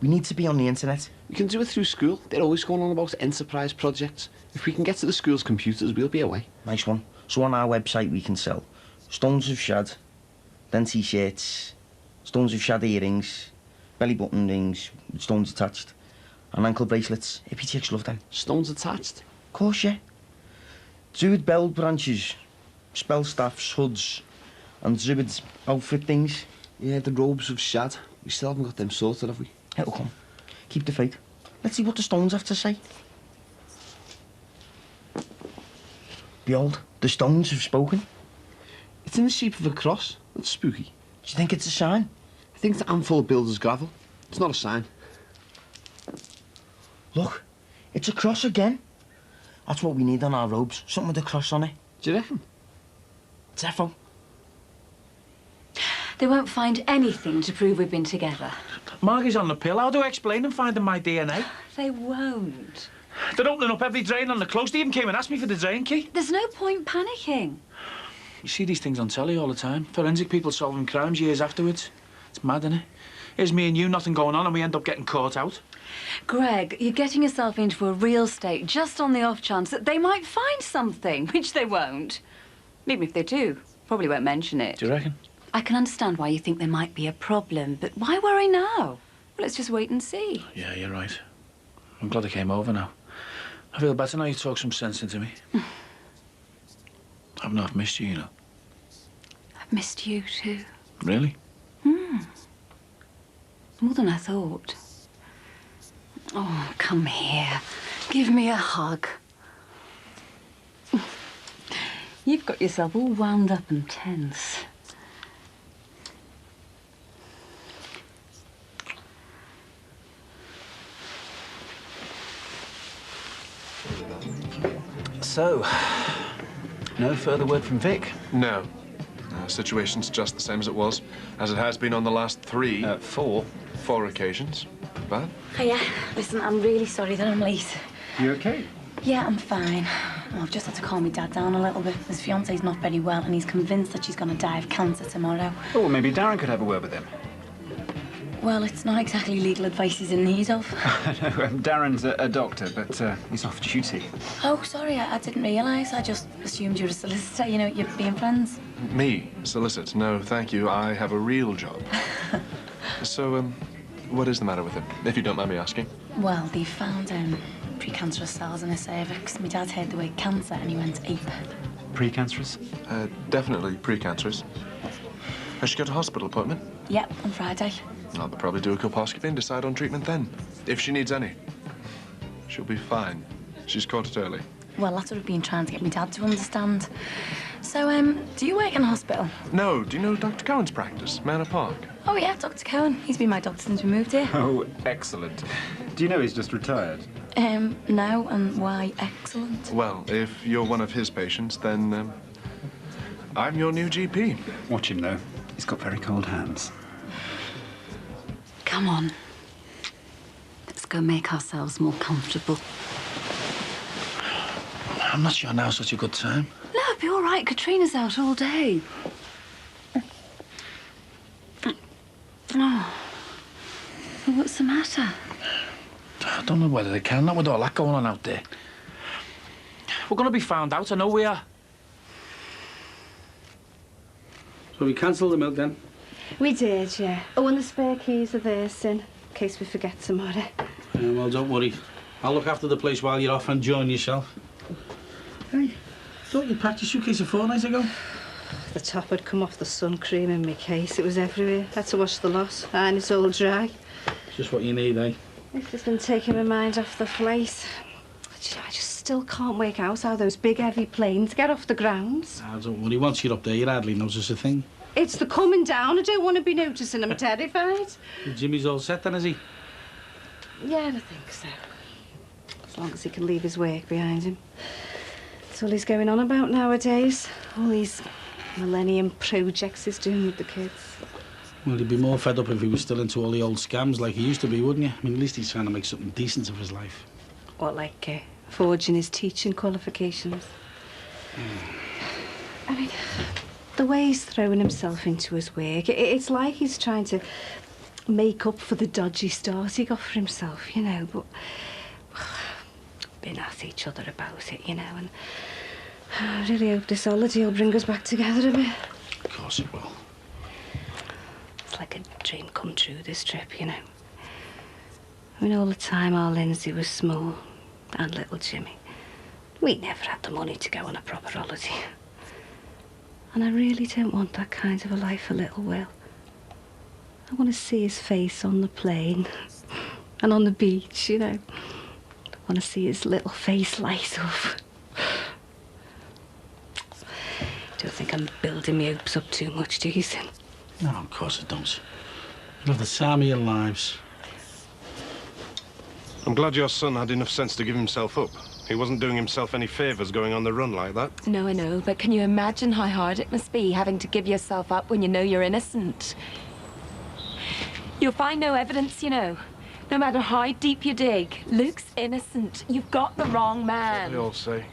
We need to be on the internet. We can do it through school. They're always going on about enterprise projects. If we can get to the school's computers, we'll be away. Nice one. So on our website we can sell stones of shad, then t-shirts, stones of shad earrings, belly button rings with stones attached, and ankle bracelets. Hippie chicks love them. Stones attached? Of course, yeah. Druid bell branches, spell staffs, hoods, and druid outfit things. Yeah, the robes of shad. We still haven't got them sorted, have we? It'll come. Keep the faith. Let's see what the stones have to say. Behold, the stones have spoken. It's in the shape of a cross. That's spooky. Do you think it's a sign? I think it's a handful of builder's gravel. It's not a sign. Look, it's a cross again. That's what we need on our robes. Something with a cross on it. Do you reckon? Defo. They won't find anything to prove we've been together. Margie's on the pill. How do I explain them finding my DNA? They won't. They're opening up every drain on the close. They even came and asked me for the drain key. There's no point panicking. You see these things on telly all the time. Forensic people solving crimes years afterwards. It's mad, isn't it? Here's me and you, nothing going on, and we end up getting caught out. Greg, you're getting yourself into a real state just on the off chance that they might find something, which they won't. Even if they do, probably won't mention it. Do you reckon? I can understand why you think there might be a problem, but why worry now? Well, let's just wait and see. Yeah, you're right. I'm glad I came over now. I feel better now you talk some sense into me. I've not missed you, you know. I've missed you too. Really? More than I thought. Oh, come here. Give me a hug. You've got yourself all wound up and tense. So, no further word from Vic? No. Situation's just the same as it was, as it has been on the last four occasions. bad. Hiya. Listen, I'm really sorry that I'm late. You okay? Yeah, I'm fine. Oh, I've just had to calm my dad down a little bit. His fiance's not very well, and he's convinced that she's going to die of cancer tomorrow. Oh, well, maybe Darren could have a word with him. Well, it's not exactly legal advice he's in need of. No, Darren's a doctor, but he's off duty. Oh, sorry, I didn't realise. I just assumed you were a solicitor, you know, you're being friends. Me? Solicit? No, thank you. I have a real job. So, what is the matter with him, if you don't mind me asking? Well, they found precancerous cells in his cervix. My dad heard the word cancer and he went ape. Precancerous? Definitely precancerous. Has she got a hospital appointment? Yep, on Friday. I'll probably do a colposcopy and decide on treatment then, if she needs any. She'll be fine. She's caught it early. Well, that's what I've been trying to get my dad to understand. So, do you work in a hospital? No, do you know Dr. Cohen's practice, Manor Park? Oh, yeah, Dr. Cohen. He's been my doctor since we moved here. Oh, excellent. Do you know he's just retired? No, and why excellent? Well, if you're one of his patients, then, I'm your new GP. Watch him, though. He's got very cold hands. Come on. Let's go make ourselves more comfortable. I'm not sure now's such a good time. No, it'll be all right. Katrina's out all day. Oh. What's the matter? I don't know whether they can, not with all that going on out there. We're going to be found out, I know we are. So we cancelled the milk then? We did, yeah. Oh, and the spare keys are there, Sin, in case we forget tomorrow. Yeah, well, don't worry. I'll look after the place while you're off and enjoying yourself. Hey, I thought you packed your suitcase a fortnight ago. The top had come off the sun cream in my case. It was everywhere. Had to wash the lot, and it's all dry. Just what you need, eh? I've just been taking my mind off the place. I just still can't work out how those big, heavy planes get off the ground. Ah, don't worry. Once you're up there, you hardly notice a thing. It's the coming down. I don't want to be noticing. I'm terrified. Jimmy's all set then, is he? Yeah, I think so. As long as he can leave his work behind him. That's all he's going on about nowadays. All these millennium projects he's doing with the kids. Well, he'd be more fed up if he was still into all the old scams like he used to be, wouldn't you? I mean, at least he's trying to make something decent of his life. What, like forging his teaching qualifications? I mean, the way he's throwing himself into his work, it's like he's trying to make up for the dodgy start he got for himself, you know, but been at each other about it, you know, and I really hope this holiday will bring us back together a bit. Of course it will. It's like a dream come true, this trip, you know. I mean, all the time our Lindsay was small, and little Jimmy. We never had the money to go on a proper holiday. And I really don't want that kind of a life for little Will. I want to see his face on the plane and on the beach, you know. I want to see his little face light up. Don't think I'm building my hopes up too much, do you, Sin? No, of course I don't. You'll have the time of your lives. I'm glad your son had enough sense to give himself up. He wasn't doing himself any favours going on the run like that. No, I know, but can you imagine how hard it must be having to give yourself up when you know you're innocent? You'll find no evidence, you know. No matter how deep you dig, Luke's innocent. You've got the wrong man. They all say.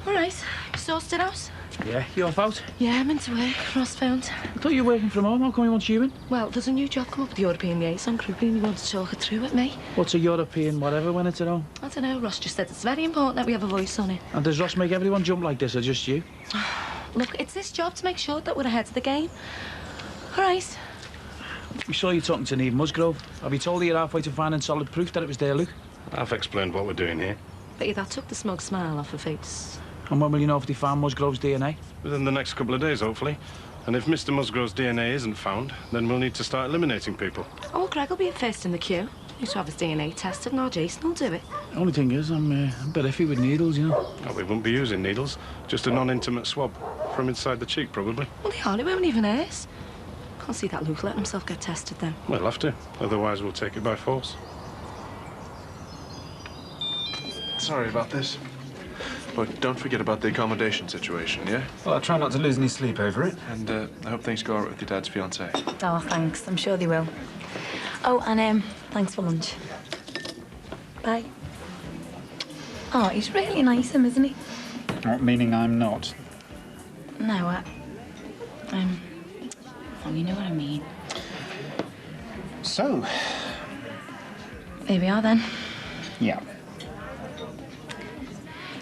All right, sorted out? Yeah, you off out? Yeah, I'm into work. Ross found. I thought you were working from home. How come he wants you in? Well, there's a new job come up with the European Liaison Group and he wants to talk it through with me. What's a European whatever when it's at home? I don't know, Ross just said it's very important that we have a voice on it. And does Ross make everyone jump like this, or just you? Look, it's this job to make sure that we're ahead of the game. All right. We saw you talking to Neve Musgrove. Have you told her you're halfway to finding solid proof that it was there, Luke? I've explained what we're doing here. Bet you that took the smug smile off her face. And when will you know if they found Musgrove's DNA? Within the next couple of days, hopefully. And if Mr. Musgrove's DNA isn't found, then we'll need to start eliminating people. Oh, well, Greg will be first in the queue. He's to have his DNA tested, and our Jason will do it. The only thing is, I'm a bit iffy with needles, you know. Oh, we won't be using needles. Just a non-intimate swab. From inside the cheek, probably. Well, the Harley won't even hurt. Can't see that Luke let himself get tested then. We'll have to. Otherwise, we'll take it by force. Sorry about this. But don't forget about the accommodation situation, yeah? Well, I'll try not to lose any sleep over it. And I hope things go all right with your dad's fiancée. Oh, thanks. I'm sure they will. Oh, and thanks for lunch. Bye. Oh, he's really nice, isn't he? Not meaning I'm not. No, oh, you know what I mean. So, Here we are then. yeah.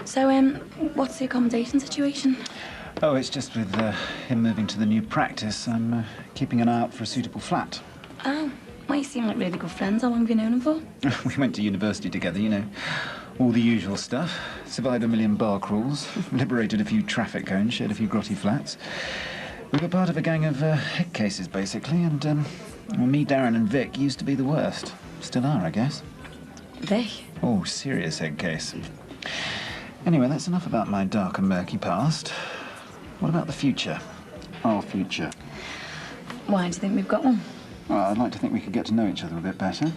So, what's the accommodation situation? Oh, it's just with him moving to the new practice. I'm keeping an eye out for a suitable flat. Oh, well, you seem like really good friends. How long have you known him for? We went to university together, you know. All the usual stuff. Survived a million bar crawls, liberated a few traffic cones, shared a few grotty flats. We were part of a gang of head cases, basically, and well, me, Darren and Vic used to be the worst. Still are, I guess. Vic? Oh, serious head case. Anyway, that's enough about my dark and murky past. What about the future? Our future. Why do you think we've got one? Well, I'd like to think we could get to know each other a bit better.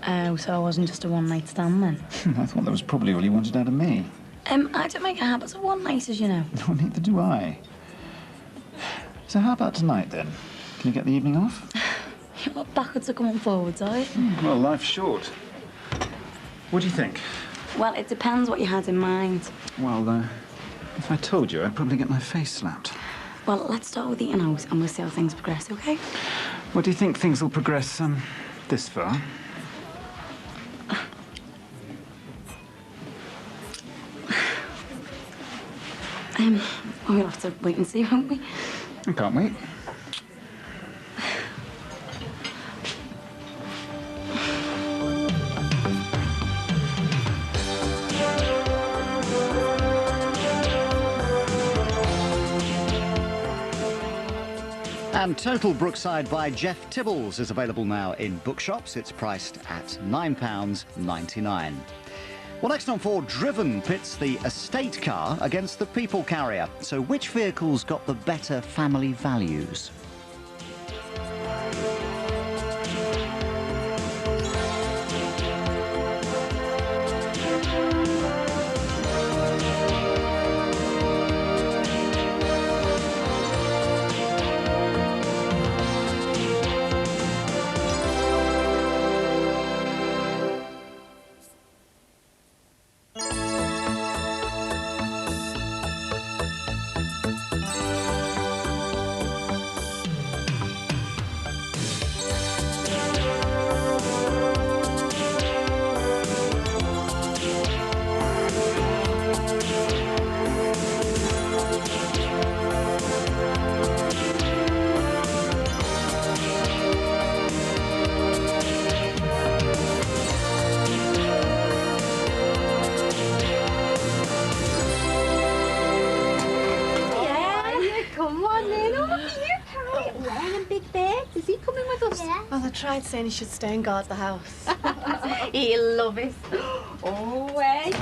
Oh, so I wasn't just a one-night stand then? I thought that was probably all you wanted out of me. I don't make habits of one-nighters, you know. No, neither do I. So how about tonight, then? Can you get the evening off? You're not backwards are coming forwards, are you? Well, life's short. What do you think? Well, it depends what you had in mind. Well, if I told you, I'd probably get my face slapped. Well, let's start with eating out and we'll see how things progress, OK? What do you think things will progress, this far? We'll have to wait and see, won't we? I can't wait. And Total Brookside by Jeff Tibbles is available now in bookshops. It's priced at £9.99. Well, next on 4, Driven pits the estate car against the people carrier. So which vehicle's got the better family values? I tried saying he should stay and guard the house. He'll love it. Oh, hey.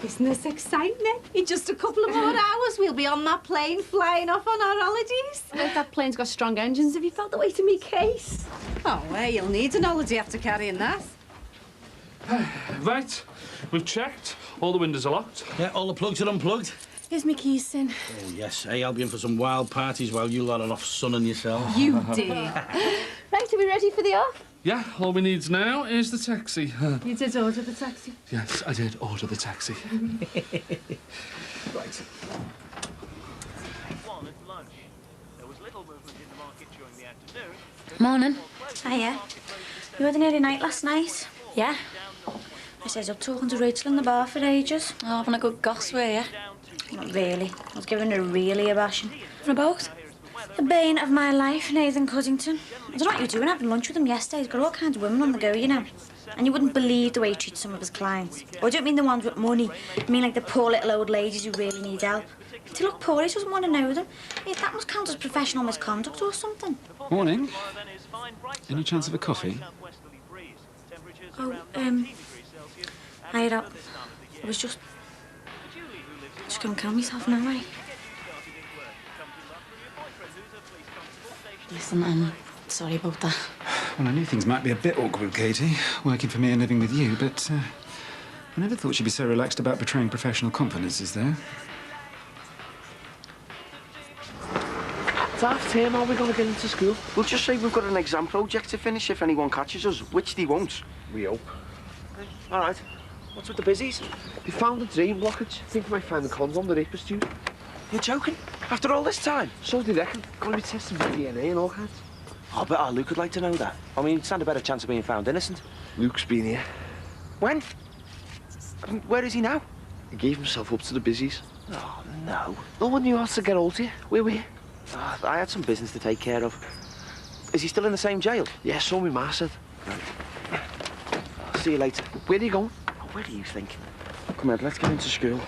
Isn't this exciting? In just a couple of more hours, we'll be on that plane flying off on our holidays. I bet that plane's got strong engines. Have you felt the weight of me case? Oh, well, you'll need an holiday after carrying that. Right, we've checked. All the windows are locked. Yeah, all the plugs are unplugged. Here's my keys, Sin. Oh, yes. Hey, I'll be in for some wild parties while you lot are off sunning yourself. You did. Right, are we ready for the off? Yeah, all we need now is the taxi. You did order the taxi? Yes, I did order the taxi. Right. Morning. Hiya. You had an early night last night? Yeah. I says up talking to Rachel in the bar for ages. Oh, having a good goss, were you? Not really. I was giving her really a bashing. What about? The bane of my life, Nathan Cuddington. I don't know what you were doing having lunch with him yesterday. He's got all kinds of women on the go, you know. And you wouldn't believe the way he treats some of his clients. Oh, I don't mean the ones with money. I mean like the poor little old ladies who really need help. To look poor, he doesn't want to know them. Hey, that must count as professional misconduct or something. Morning. Any chance of a coffee? Oh, I had out. I was just gonna kill myself now, right? Listen, I'm sorry about that. Well, I knew things might be a bit awkward, Katie, working for me and living with you, but I never thought she'd be so relaxed about betraying professional confidences, though. It's half term, how are we going to get into school? We'll just say we've got an exam project to finish if anyone catches us, which they won't. We hope. All right. What's with the busies? They found the drain blockage. Think we might find the condom the rapist used. You're joking? After all this time? So they reckon. Gonna be testing for DNA and all kinds. I bet our Luke would like to know that. I mean, he'd stand a better chance of being found innocent. Luke's been here. When? I mean, where is he now? He gave himself up to the busies. Oh, no. No one knew how to get hold of you. Where were you? Oh, I had some business to take care of. Is he still in the same jail? Yeah, so my ma said. Right. I'll see you later. Where are you going? Oh, where do you think? Come on, let's get into school.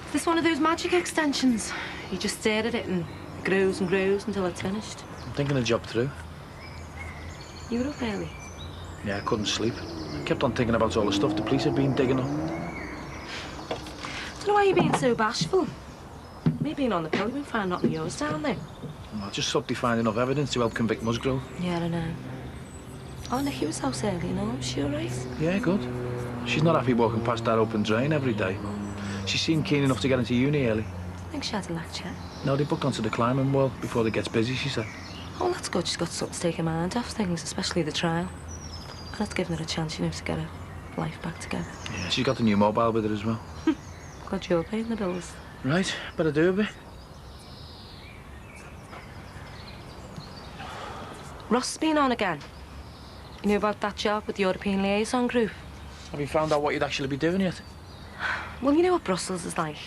Is this one of those magic extensions? You just stare at it and it grows and grows until it's finished. I'm thinking of job through. You were up early? Yeah, I couldn't sleep. I kept on thinking about all the stuff the police had been digging up. Don't know why you're being so bashful. Me being on the pill, you won't find nothing of yours down there. I just thought they find enough evidence to help convict Musgrove. Yeah, I know. Oh, Nicky was house early, you know. Was she all right? Yeah, good. She's not happy walking past that open drain every day. She seemed keen enough to get into uni early. I think she had a lecture. No, they booked onto the climbing wall before it gets busy, she said. Oh, that's good. She's got something to take her mind off things, especially the trial. And that's given her a chance, you know, to get her life back together. Yeah, she's got the new mobile with her as well. Glad you're paying the bills. Right, better do a bit. Ross has been on again. You know about that job with the European Liaison Group? Have you found out what you'd actually be doing yet? Well, you know what Brussels is like.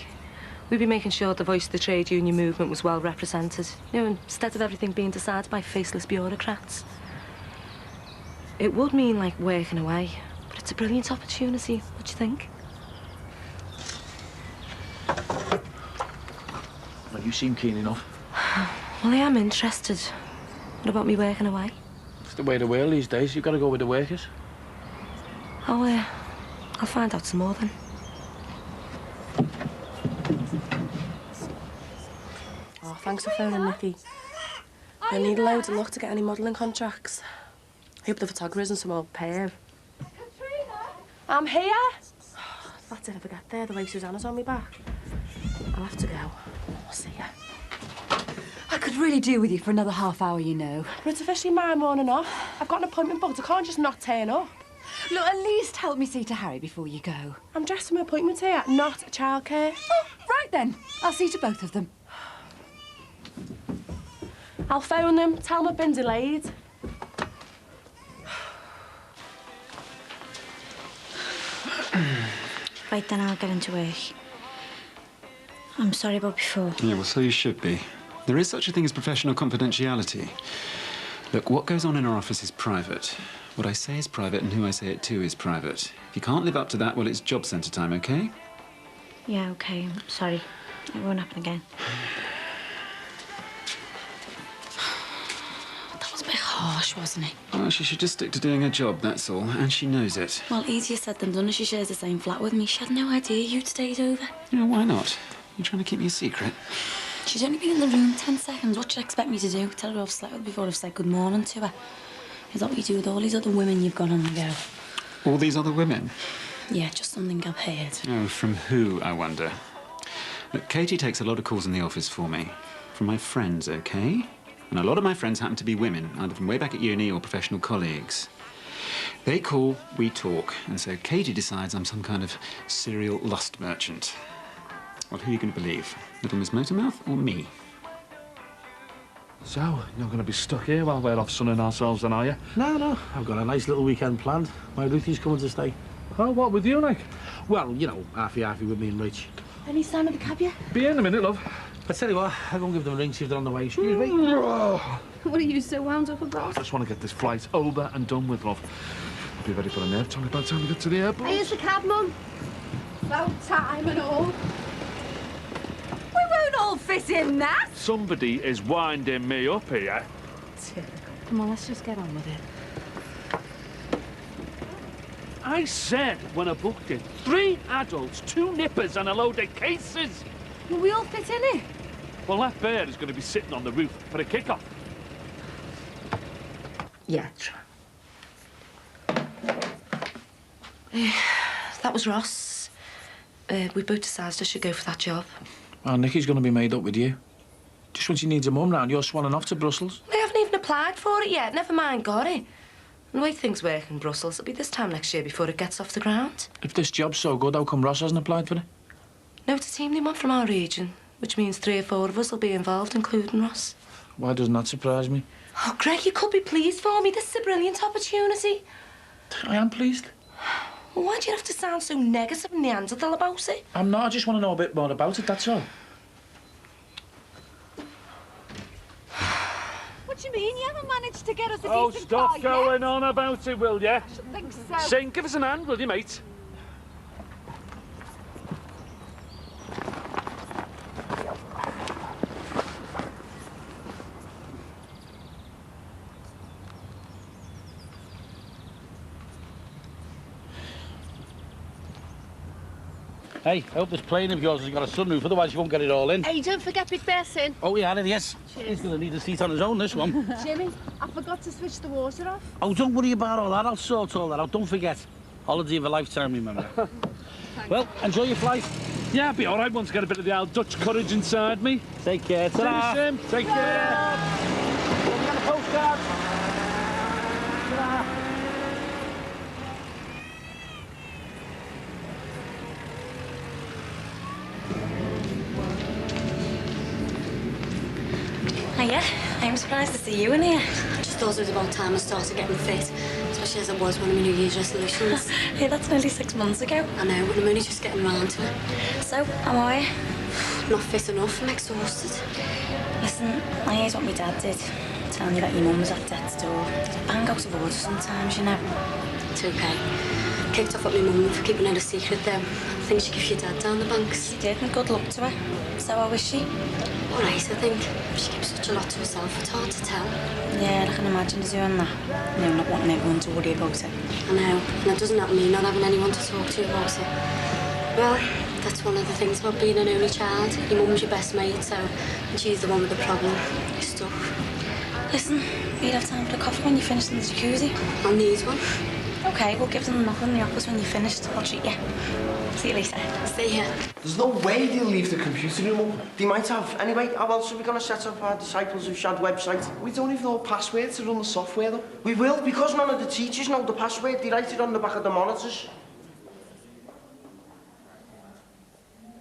We'd be making sure the voice of the trade union movement was well represented. You know, instead of everything being decided by faceless bureaucrats. It would mean, like, working away. But it's a brilliant opportunity. What do you think? Well, you seem keen enough. Well, I am interested. What about me working away? It's the way of the world these days. You've got to go with the workers. Oh, I'll find out some more then. Oh, thanks for phoning, Nicky. I need loads of luck to get any modelling contracts. I hope the photographer isn't some old perv. I'm here. That's it, I forgot there, the way Susanna's on me back. I'll have to go. I'll see ya. I could really do with you for another half hour, you know. But it's officially my morning off. I've got an appointment booked. I can't just not turn up. Look, at least help me see to Harry before you go. I'm dressed for my appointment here, not childcare. Oh, right then. I'll see to both of them. I'll phone them, tell them I've been delayed. Right then, I'll get into work. I'm sorry about before. Yeah, well, so you should be. There is such a thing as professional confidentiality. Look, what goes on in our office is private. What I say is private, and who I say it to is private. If you can't live up to that, well, it's job centre time, OK? Yeah, OK. I'm sorry. It won't happen again. That was a bit harsh, wasn't it? Well, she should just stick to doing her job, that's all. And she knows it. Well, easier said than done as she shares the same flat with me. She had no idea you'd stayed over. Yeah, why not? You trying to keep me a secret? She's only been in the room 10 seconds. What should I expect me to do? Tell her I've slept with before I've said good morning to her. Is that what you do with all these other women you've gone on the go? All these other women? Yeah, just something I've heard. Oh, from who, I wonder? Look, Katie takes a lot of calls in the office for me. From my friends, OK? And a lot of my friends happen to be women, either from way back at uni or professional colleagues. They call, we talk, and so Katie decides I'm some kind of serial lust merchant. Well, who are you going to believe? Little Miss Motormouth or me? So, you're going to be stuck here while we're off sunning ourselves, then, are you? No. I've got a nice little weekend planned. My Ruthie's coming to stay. Oh, what with you, like? Well, you know, halfy with me and Rich. Any sign of the cab yet? Be in a minute, love. I tell you what, I'll go and give them a ring, see if they're on the way. Excuse me. What are you so wound up about? I just want to get this flight over and done with, love. I'll be ready for a nerve tongue by the time we get to the airport. Here's the cab, Mum. About time and all. We won't all fit in that. Somebody is winding me up here. Come on, let's just get on with it. I said when I booked it, 3 adults, 2 nippers and a load of cases. Will we all fit in it? Well, that bird is going to be sitting on the roof for a kick-off. Yeah, try. That was Ross. We both decided I should go for that job. Oh, Nicky's going to be made up with you. Just when she needs a mum round, you're swanning off to Brussels. I haven't even applied for it yet. Never mind, got it. And the way things work in Brussels, it'll be this time next year before it gets off the ground. If this job's so good, how come Ross hasn't applied for it? No, it's a team they want from our region, which means 3 or 4 of us will be involved, including Ross. Why doesn't that surprise me? Oh, Greg, you could be pleased for me. This is a brilliant opportunity. I am pleased. Well, why do you have to sound so negative and Neanderthal about it? I'm not. I just want to know a bit more about it, that's all. What do you mean? You haven't managed to get us a Oh, decent stop car going yet? on about it, will you? I should think so. Sing, give us an hand, will you, mate? Hey, I hope this plane of yours has got a sunroof, otherwise you won't get it all in. Hey, don't forget Big Bessin. Oh, yeah, yes. Cheers. He's going to need a seat on his own, this one. Jimmy, I forgot to switch the water off. Oh, don't worry about all that. I'll sort all that out. Don't forget. Holiday of a lifetime, remember. Well, enjoy your flight. Yeah, I'll be all right once I get a bit of the old Dutch courage inside me. Take care. Ta-ra. See you soon. Take care. Have you got a postcard? Ta-ra. Hiya, I'm surprised to see you in here. I just thought it was about time I started getting fit, especially as it was one of my New Year's resolutions. Hey, that's nearly 6 months ago. I know, but I'm only just getting round to it. So, how are you? Not fit enough, I'm exhausted. Listen, I heard what my dad did. Telling you that your mum was at death's door. They bang out of order sometimes, you know. It's okay. Kicked off at my mum for keeping it a secret, though. I think she gave your dad down the banks. She did, and good luck to her. So how is she? All right, I think. She keeps such a lot to herself, it's hard to tell. Yeah, I can imagine her doing that. You know, not wanting everyone to worry about it. I know, and it doesn't help me not having anyone to talk to about it. Well, that's one of the things about being an only child. Your mum's your best mate, so when she's the one with the problem, you're stuck. Listen, we'd have time for a coffee when you finish in the jacuzzi. I'll need one. Okay, we'll give them a knock in the office when you're finished. I'll treat you. See you later. Stay here. There's no way they'll leave the computer room up. They might have. Anyway, how else are we going to set up our Disciples of Shad website? We don't even know a password to run the software, though. We will, because none of the teachers know the password. They write it on the back of the monitors.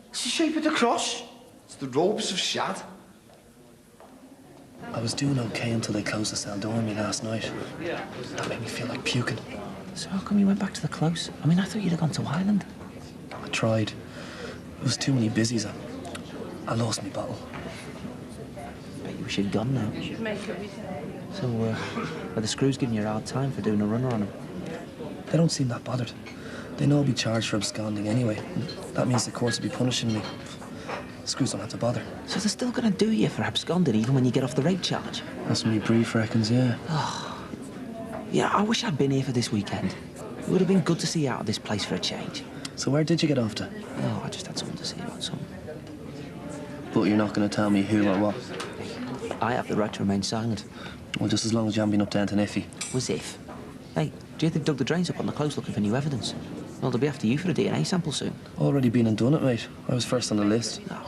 It's the shape of the cross. It's the robes of Shad. I was doing okay until they closed the cell door on me last night. That made me feel like puking. So how come you went back to the close? I mean, I thought you'd have gone to Ireland. I tried. There was too many busies. I lost my bottle. Bet you wish you'd gone now. Should make it. So, are the screws giving you a hard time for doing a runner on them? They don't seem that bothered. They know I'll be charged for absconding anyway. That means the courts will be punishing me. The screws don't have to bother. So they're still going to do you for absconding even when you get off the rape charge? That's what my brief reckons, yeah. Oh. Yeah, I wish I'd been here for this weekend. It would have been good to see you out of this place for a change. So where did you get off to? Oh, I just had someone to see about something. But you're not going to tell me who or what? I have the right to remain silent. Well, just as long as you haven't been up to Aunt Iffy. Was if? Hey, do you think dug the drains up on the close looking for new evidence? Well, they'll be after you for a DNA sample soon. Already been and done it, mate. I was first on the list. No,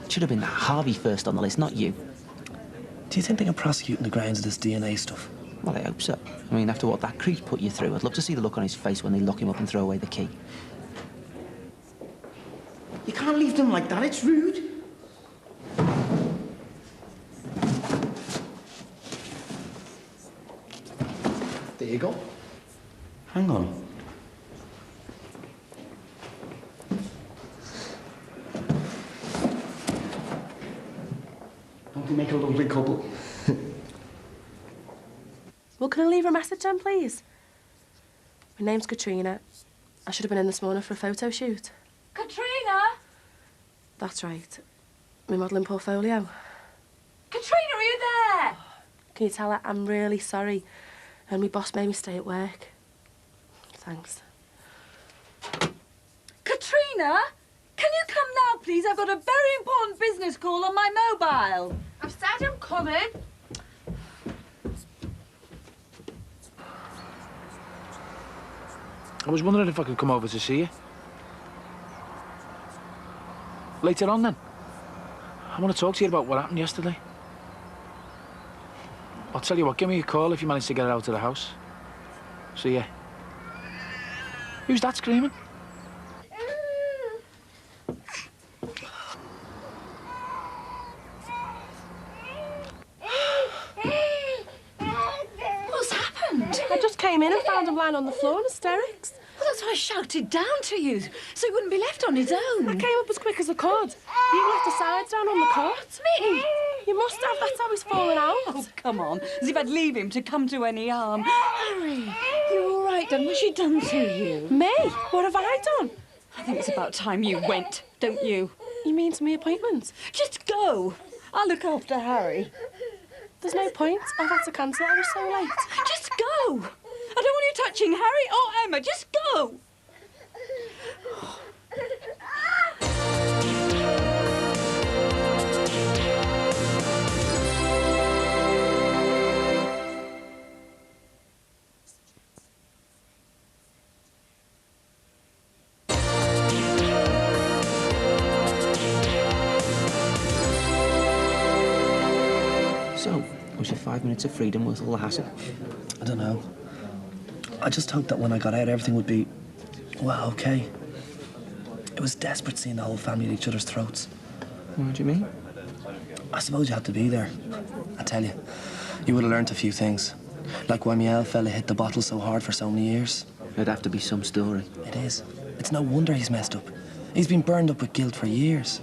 it should have been Harvey first on the list, not you. Do you think they can prosecute on the grounds of this DNA stuff? Well, I hope so. I mean, after what that creep put you through, I'd love to see the look on his face when they lock him up and throw away the key. You can't leave them like that, it's rude. There you go. Hang on. Don't they make a lovely couple? Well, can I leave a message then, please? My name's Katrina. I should have been in this morning for a photo shoot. Katrina? That's right. My modelling portfolio. Katrina, are you there? Can you tell her I'm really sorry and my boss made me stay at work? Thanks. Katrina? Can you come now, please? I've got a very important business call on my mobile. I've said I'm coming. I was wondering if I could come over to see you. Later on, then. I want to talk to you about what happened yesterday. I'll tell you what, give me a call if you manage to get it out of the house. See ya. Who's that screaming? What's happened? I just came in and found him lying on the floor in hysterics. Well, that's why I shouted down to you, so he wouldn't be left on his own. I came up as quick as I could. He even left the sides down on the cot. Me? You must have, that's how he's fallen out. Oh, come on, as if I'd leave him to come to any harm. Harry, you're all right, then. What's she done to you? Me? What have I done? I think it's about time you went, don't you? You mean to me appointments? Just go. I'll look after Harry. There's no point. I've had to cancel it. I was so late. Just go. I don't want you touching Harry or Emma. Just go. So, was your 5 minutes of freedom worth all the hassle? I don't know. I just hoped that when I got out, everything would be, well, okay. It was desperate seeing the whole family at each other's throats. What do you mean? I suppose you had to be there. I tell you, you would have learnt a few things. Like why my old fella hit the bottle so hard for so many years. It'd have to be some story. It is. It's no wonder he's messed up. He's been burned up with guilt for years.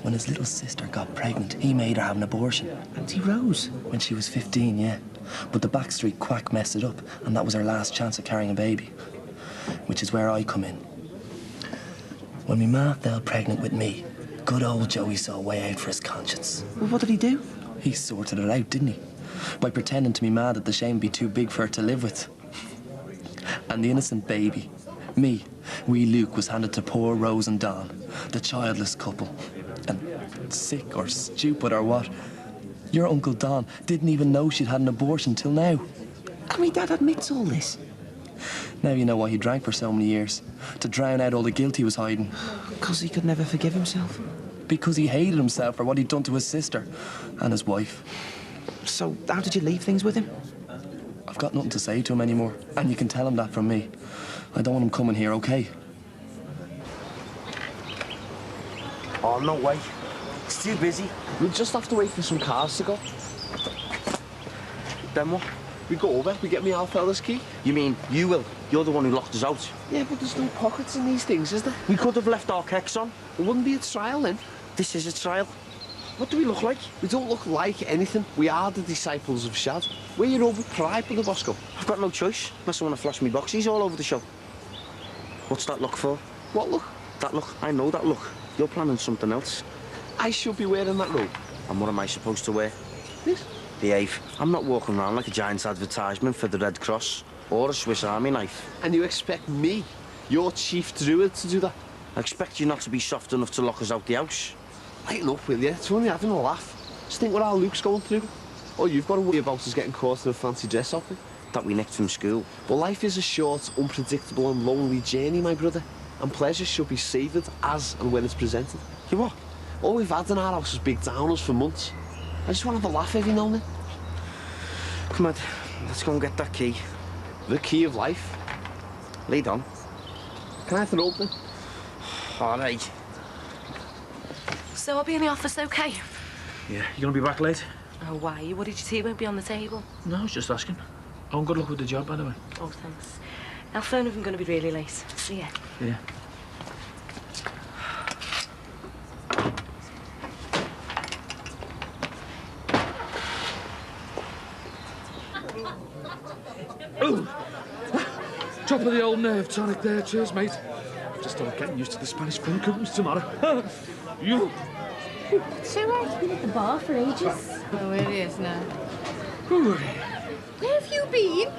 When his little sister got pregnant, he made her have an abortion. Auntie Rose? When she was 15, yeah. But the backstreet quack messed it up, and that was her last chance of carrying a baby. Which is where I come in. When my ma fell pregnant with me, good old Joey saw a way out for his conscience. Well, what did he do? He sorted it out, didn't he? By pretending to me ma that the shame would be too big for her to live with. And the innocent baby, me, wee Luke, was handed to poor Rose and Don, the childless couple. And sick or stupid or what, your Uncle Don didn't even know she'd had an abortion till now. And my dad admits all this. Now you know why he drank for so many years. To drown out all the guilt he was hiding. Because he could never forgive himself. Because he hated himself for what he'd done to his sister and his wife. So how did you leave things with him? I've got nothing to say to him anymore. And you can tell him that from me. I don't want him coming here, okay? Oh, no way. It's too busy. We'll just have to wait for some cars to go. Then what? We go over, we get me old fella's key. You mean you will? You're the one who locked us out. Yeah, but there's no pockets in these things, is there? We could have left our kecks on. It wouldn't be a trial then. This is a trial. What do we look like? We don't look like anything. We are the disciples of Shad. We're your over pride, Brother Bosco. I've got no choice, unless I want to flash me boxies all over the show. What's that look for? What look? That look. I know that look. You're planning something else. I should be wearing that robe. And what am I supposed to wear? This? Behave. I'm not walking around like a giant advertisement for the Red Cross or a Swiss Army knife. And you expect me, your chief druid, to do that? I expect you not to be soft enough to lock us out the house. Lighten up, will you? It's only having a laugh. Just think what our Luke's going through. All you've got to worry about is getting caught in a fancy dress outfit. That we nicked from school. But life is a short, unpredictable and lonely journey, my brother. And pleasure should be savoured as and when it's presented. You what? All we've had in our house is big downers for months. I just want to have a laugh every now and then. Come on, let's go and get that key. The key of life. Lead on. Can I have it open? All right. So I'll be in the office, okay? Yeah, you gonna be back late? Oh, why? What did you see? It won't be on the table. No, I was just asking. Oh, and good luck with the job, by the way. Oh, thanks. I'll phone if I'm going to be really late. See ya. Yeah. Oh! Top of the old nerve tonic there. Cheers, mate. I've just started getting used to the Spanish spring curtains tomorrow. You. So I've been at the bar for ages. Oh, it is now. Where have you been?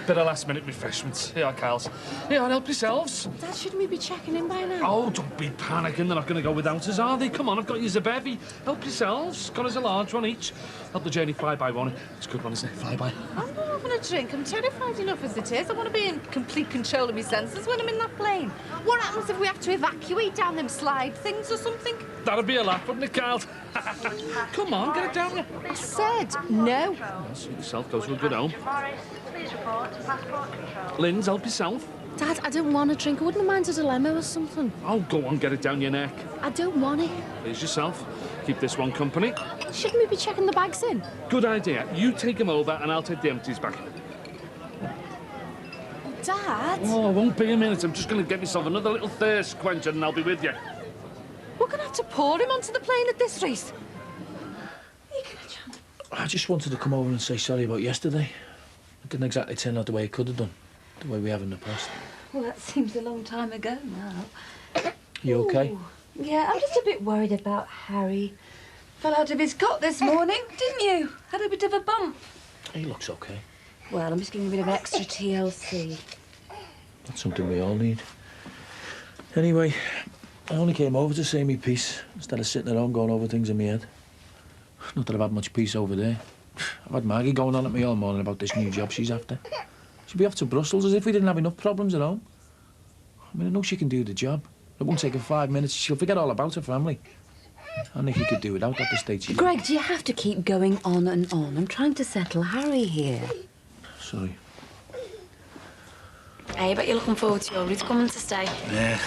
Bit of last-minute refreshments. Here, Kyles. Here, help yourselves. Dad, shouldn't we be checking in by now? Oh, don't be panicking. They're not going to go without us, are they? Come on, I've got you a bevy. Help yourselves. Got us a large one each. Help the journey fly by, won't it? It's a good one, isn't it? Fly by. I'm all having a drink. I'm terrified enough as it is. I want to be in complete control of my senses when I'm in that plane. What happens if we have to evacuate down them slide things or something? That'd be a laugh, wouldn't it, Carl? Come on, get it down there. I said no. Well, suit yourself, go to a good home. Linz, help yourself. Dad, I don't want a drink. I wouldn't mind a dilemma or something. Oh, go on, get it down your neck. I don't want it. Please yourself. Keep this one company. Shouldn't we be checking the bags in? Good idea. You take them over and I'll take the empties back. Dad? Oh, I won't be a minute. I'm just going to get myself another little thirst quencher and I'll be with you. We're going to have to pour him onto the plane at this rate. I just wanted to come over and say sorry about yesterday. It didn't exactly turn out the way it could have done, the way we have in the past. Well, that seems a long time ago now. You okay? Ooh. Yeah, I'm just a bit worried about Harry. Fell out of his cot this morning, didn't you? Had a bit of a bump. He looks okay. Well, I'm just giving a bit of extra TLC. That's something we all need. Anyway, I only came over to say me piece instead of sitting at home going over things in my head. Not that I've had much peace over there. I've had Maggie going on at me all morning about this new job she's after. She'll be off to Brussels as if we didn't have enough problems at home. I mean, I know she can do the job. It won't take her 5 minutes. She'll forget all about her family. I think he could do without at the stage she's in. Greg, do you have to keep going on and on? I'm trying to settle Harry here. Sorry. Hey, I bet you're looking forward to your Ruth coming to stay. Yeah,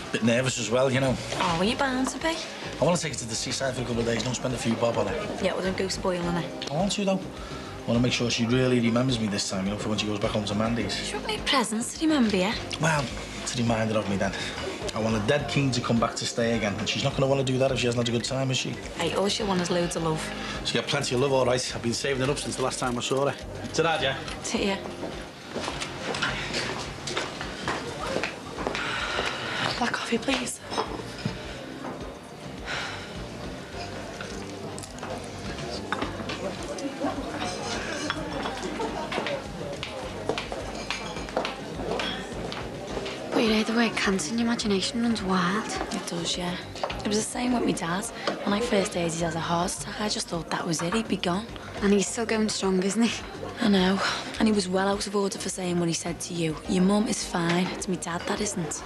a bit nervous as well, you know. Oh, were you bound to be? I want to take her to the seaside for a couple of days, don't spend a few bob on her. Yeah, well, don't go spoiling it. I want to, though. I want to make sure she really remembers me this time, you know, for when she goes back home to Mandy's. She won't need presents to remember you. Well, to remind her of me then. I want her dead keen to come back to stay again, and she's not going to want to do that if she hasn't had a good time, is she? Hey, all she'll want is loads of love. She got plenty of love, all right. I've been saving it up since the last time I saw her. Ta-da, yeah? Ta-ya. Black coffee, please. But you know the way it can, your imagination runs wild. It does, yeah. It was the same with my dad. When I first heard he has a heart attack, I just thought that was it, he'd be gone. And he's still going strong, isn't he? I know. And he was well out of order for saying what he said to you. Your mum is fine. It's me dad that isn't.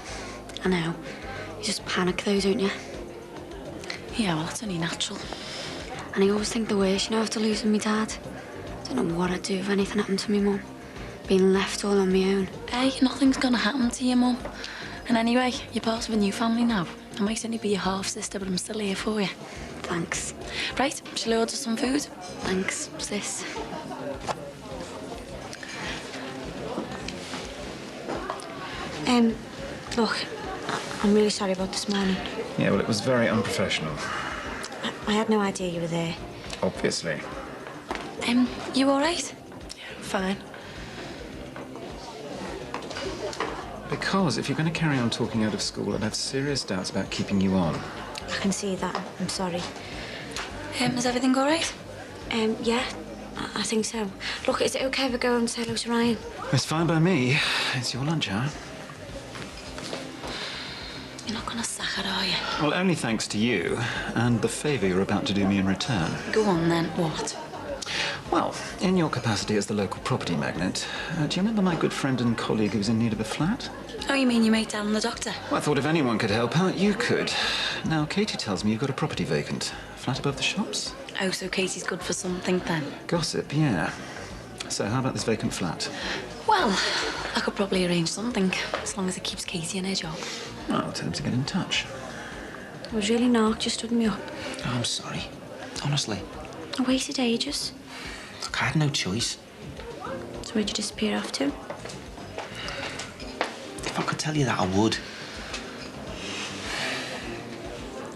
I know. You just panic though, don't you? Yeah, well, that's only natural. And I always think the worst, you know, after losing my dad. I don't know what I'd do if anything happened to me mum. Being left all on my own. Hey, nothing's gonna happen to your mum. And anyway, you're part of a new family now. I might only be your half-sister, but I'm still here for you. Thanks. Right, shall I order some food? Thanks, sis. Look, I'm really sorry about this morning. Yeah, well, it was very unprofessional. I had no idea you were there. Obviously. You all right? Yeah, fine. Because if you're going to carry on talking out of school, I'd have serious doubts about keeping you on. I can see that. I'm sorry. Is everything all right? Yeah, I think so. Look, is it okay if I go and say hello to Ryan? It's fine by me. It's your lunch hour. You're not gonna sack it, are you? Well, only thanks to you and the favour you're about to do me in return. Go on, then. What? Well, in your capacity as the local property magnate, do you remember my good friend and colleague who was in need of a flat? Oh, you mean your mate down the doctor? Well, I thought if anyone could help out, you could. Now, Katie tells me you've got a property vacant. Flat above the shops? Oh, so Katie's good for something, then? Gossip, yeah. So how about this vacant flat? Well, I could probably arrange something, as long as it keeps Katie in her job. Well, I'll tell him to get in touch. I was really knocked, you stood me up. Oh, I'm sorry. Honestly. I waited ages. Look, I had no choice. So where'd you disappear off to? If I could tell you that, I would.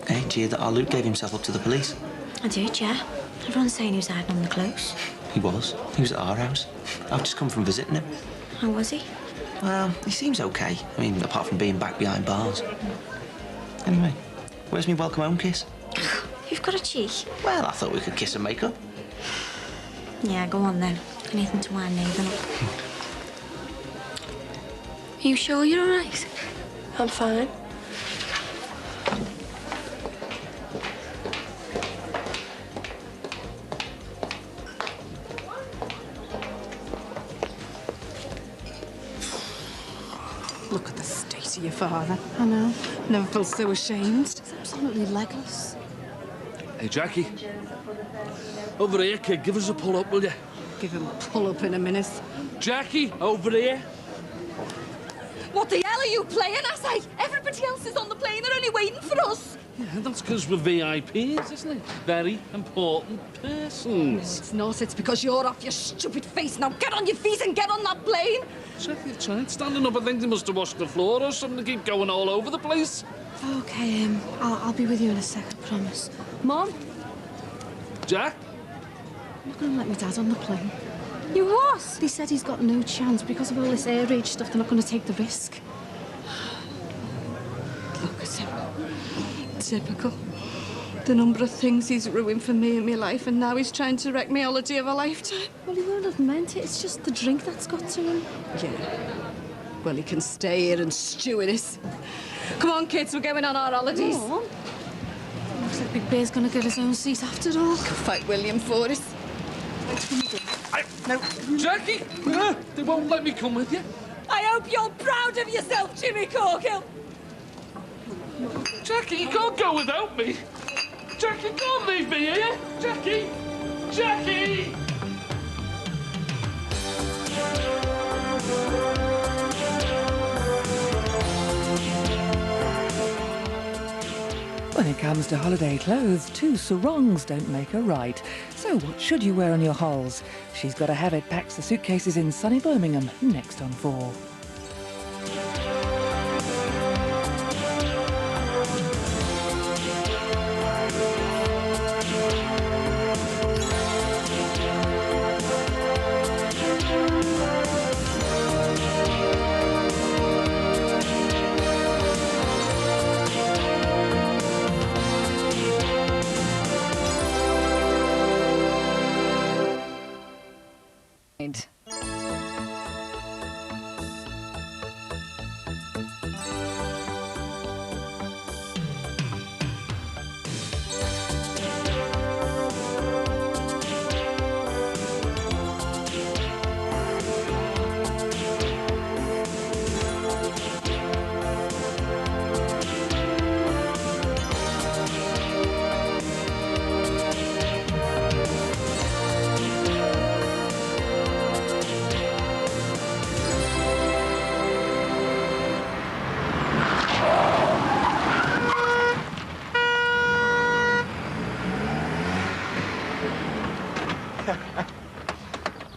Hey, did you hear that our Luke gave himself up to the police? I did, yeah. Everyone's saying he was hiding on the close. He was. He was at our house. I've just come from visiting him. How was he? Well, he seems okay. I mean, apart from being back behind bars. Anyway, where's my welcome home kiss? You've got a cheek. Well, I thought we could kiss and make up. Yeah, go on then. Anything to wind Nathan up. Are you sure you're all right? I'm fine. Look at the state of your father. I know. Never felt so ashamed. He's absolutely legless. Hey, Jackie. Over here, kid. Give us a pull-up, will you? Give him a pull-up in a minute. Jackie, over here. What the hell are you playing, I say? Everybody else is on the plane. They're only waiting for us. Yeah, that's because we're VIPs, isn't it? Very important persons. It's not. It's because you're off your stupid face. Now get on your feet and get on that plane. Jackie, tried standing up. I think they must have washed the floor or something to keep going all over the place. Okay, I'll be with you in a second, promise. Mom? Jack? I'm not going to let my dad on the plane. You what? He said he's got no chance because of all this air raid stuff. They're not going to take the risk. Look at him. Typical. The number of things he's ruined for me in my life, and now he's trying to wreck my holiday of a lifetime. Well, he won't have meant it. It's just the drink that's got to him. Yeah. Well, he can stay here and stew in it. Come on, kids, we're going on our holidays. Come on. Looks like Big Bear's going to get his own seat after all. Could fight William for it. No. Jackie! They won't let me come with you. I hope you're proud of yourself, Jimmy Corkill. Jackie, you can't go without me. Jackie, don't leave me here. Jackie! Jackie! When it comes to holiday clothes, two sarongs don't make a right. So what should you wear on your hols? She's Gotta Have It packs the suitcases in sunny Birmingham, next on 4.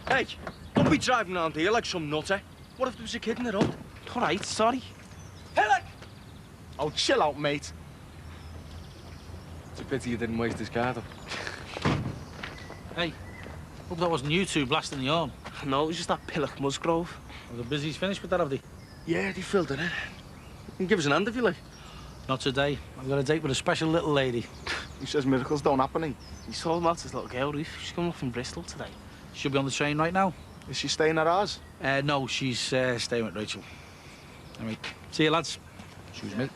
Hey, don't be driving around here like some nutter. What if there was a kid in the road? All right, sorry. Pillock! Oh, chill out, mate. It's a pity you didn't waste his car, though. Hey, hope that wasn't you two blasting the horn. No, it was just that Pillock Musgrove. Well, the busy's finished with that, have they? Yeah, they filled it in. You can give us an hand if you like. Not today. I've got a date with a special little lady. He says miracles don't happen, eh? He saw him out his little girl, Ruth. She's coming up from Bristol today. She'll be on the train right now. Is she staying at ours? No, she's staying with Rachel. All right. See you, lads. Excuse me.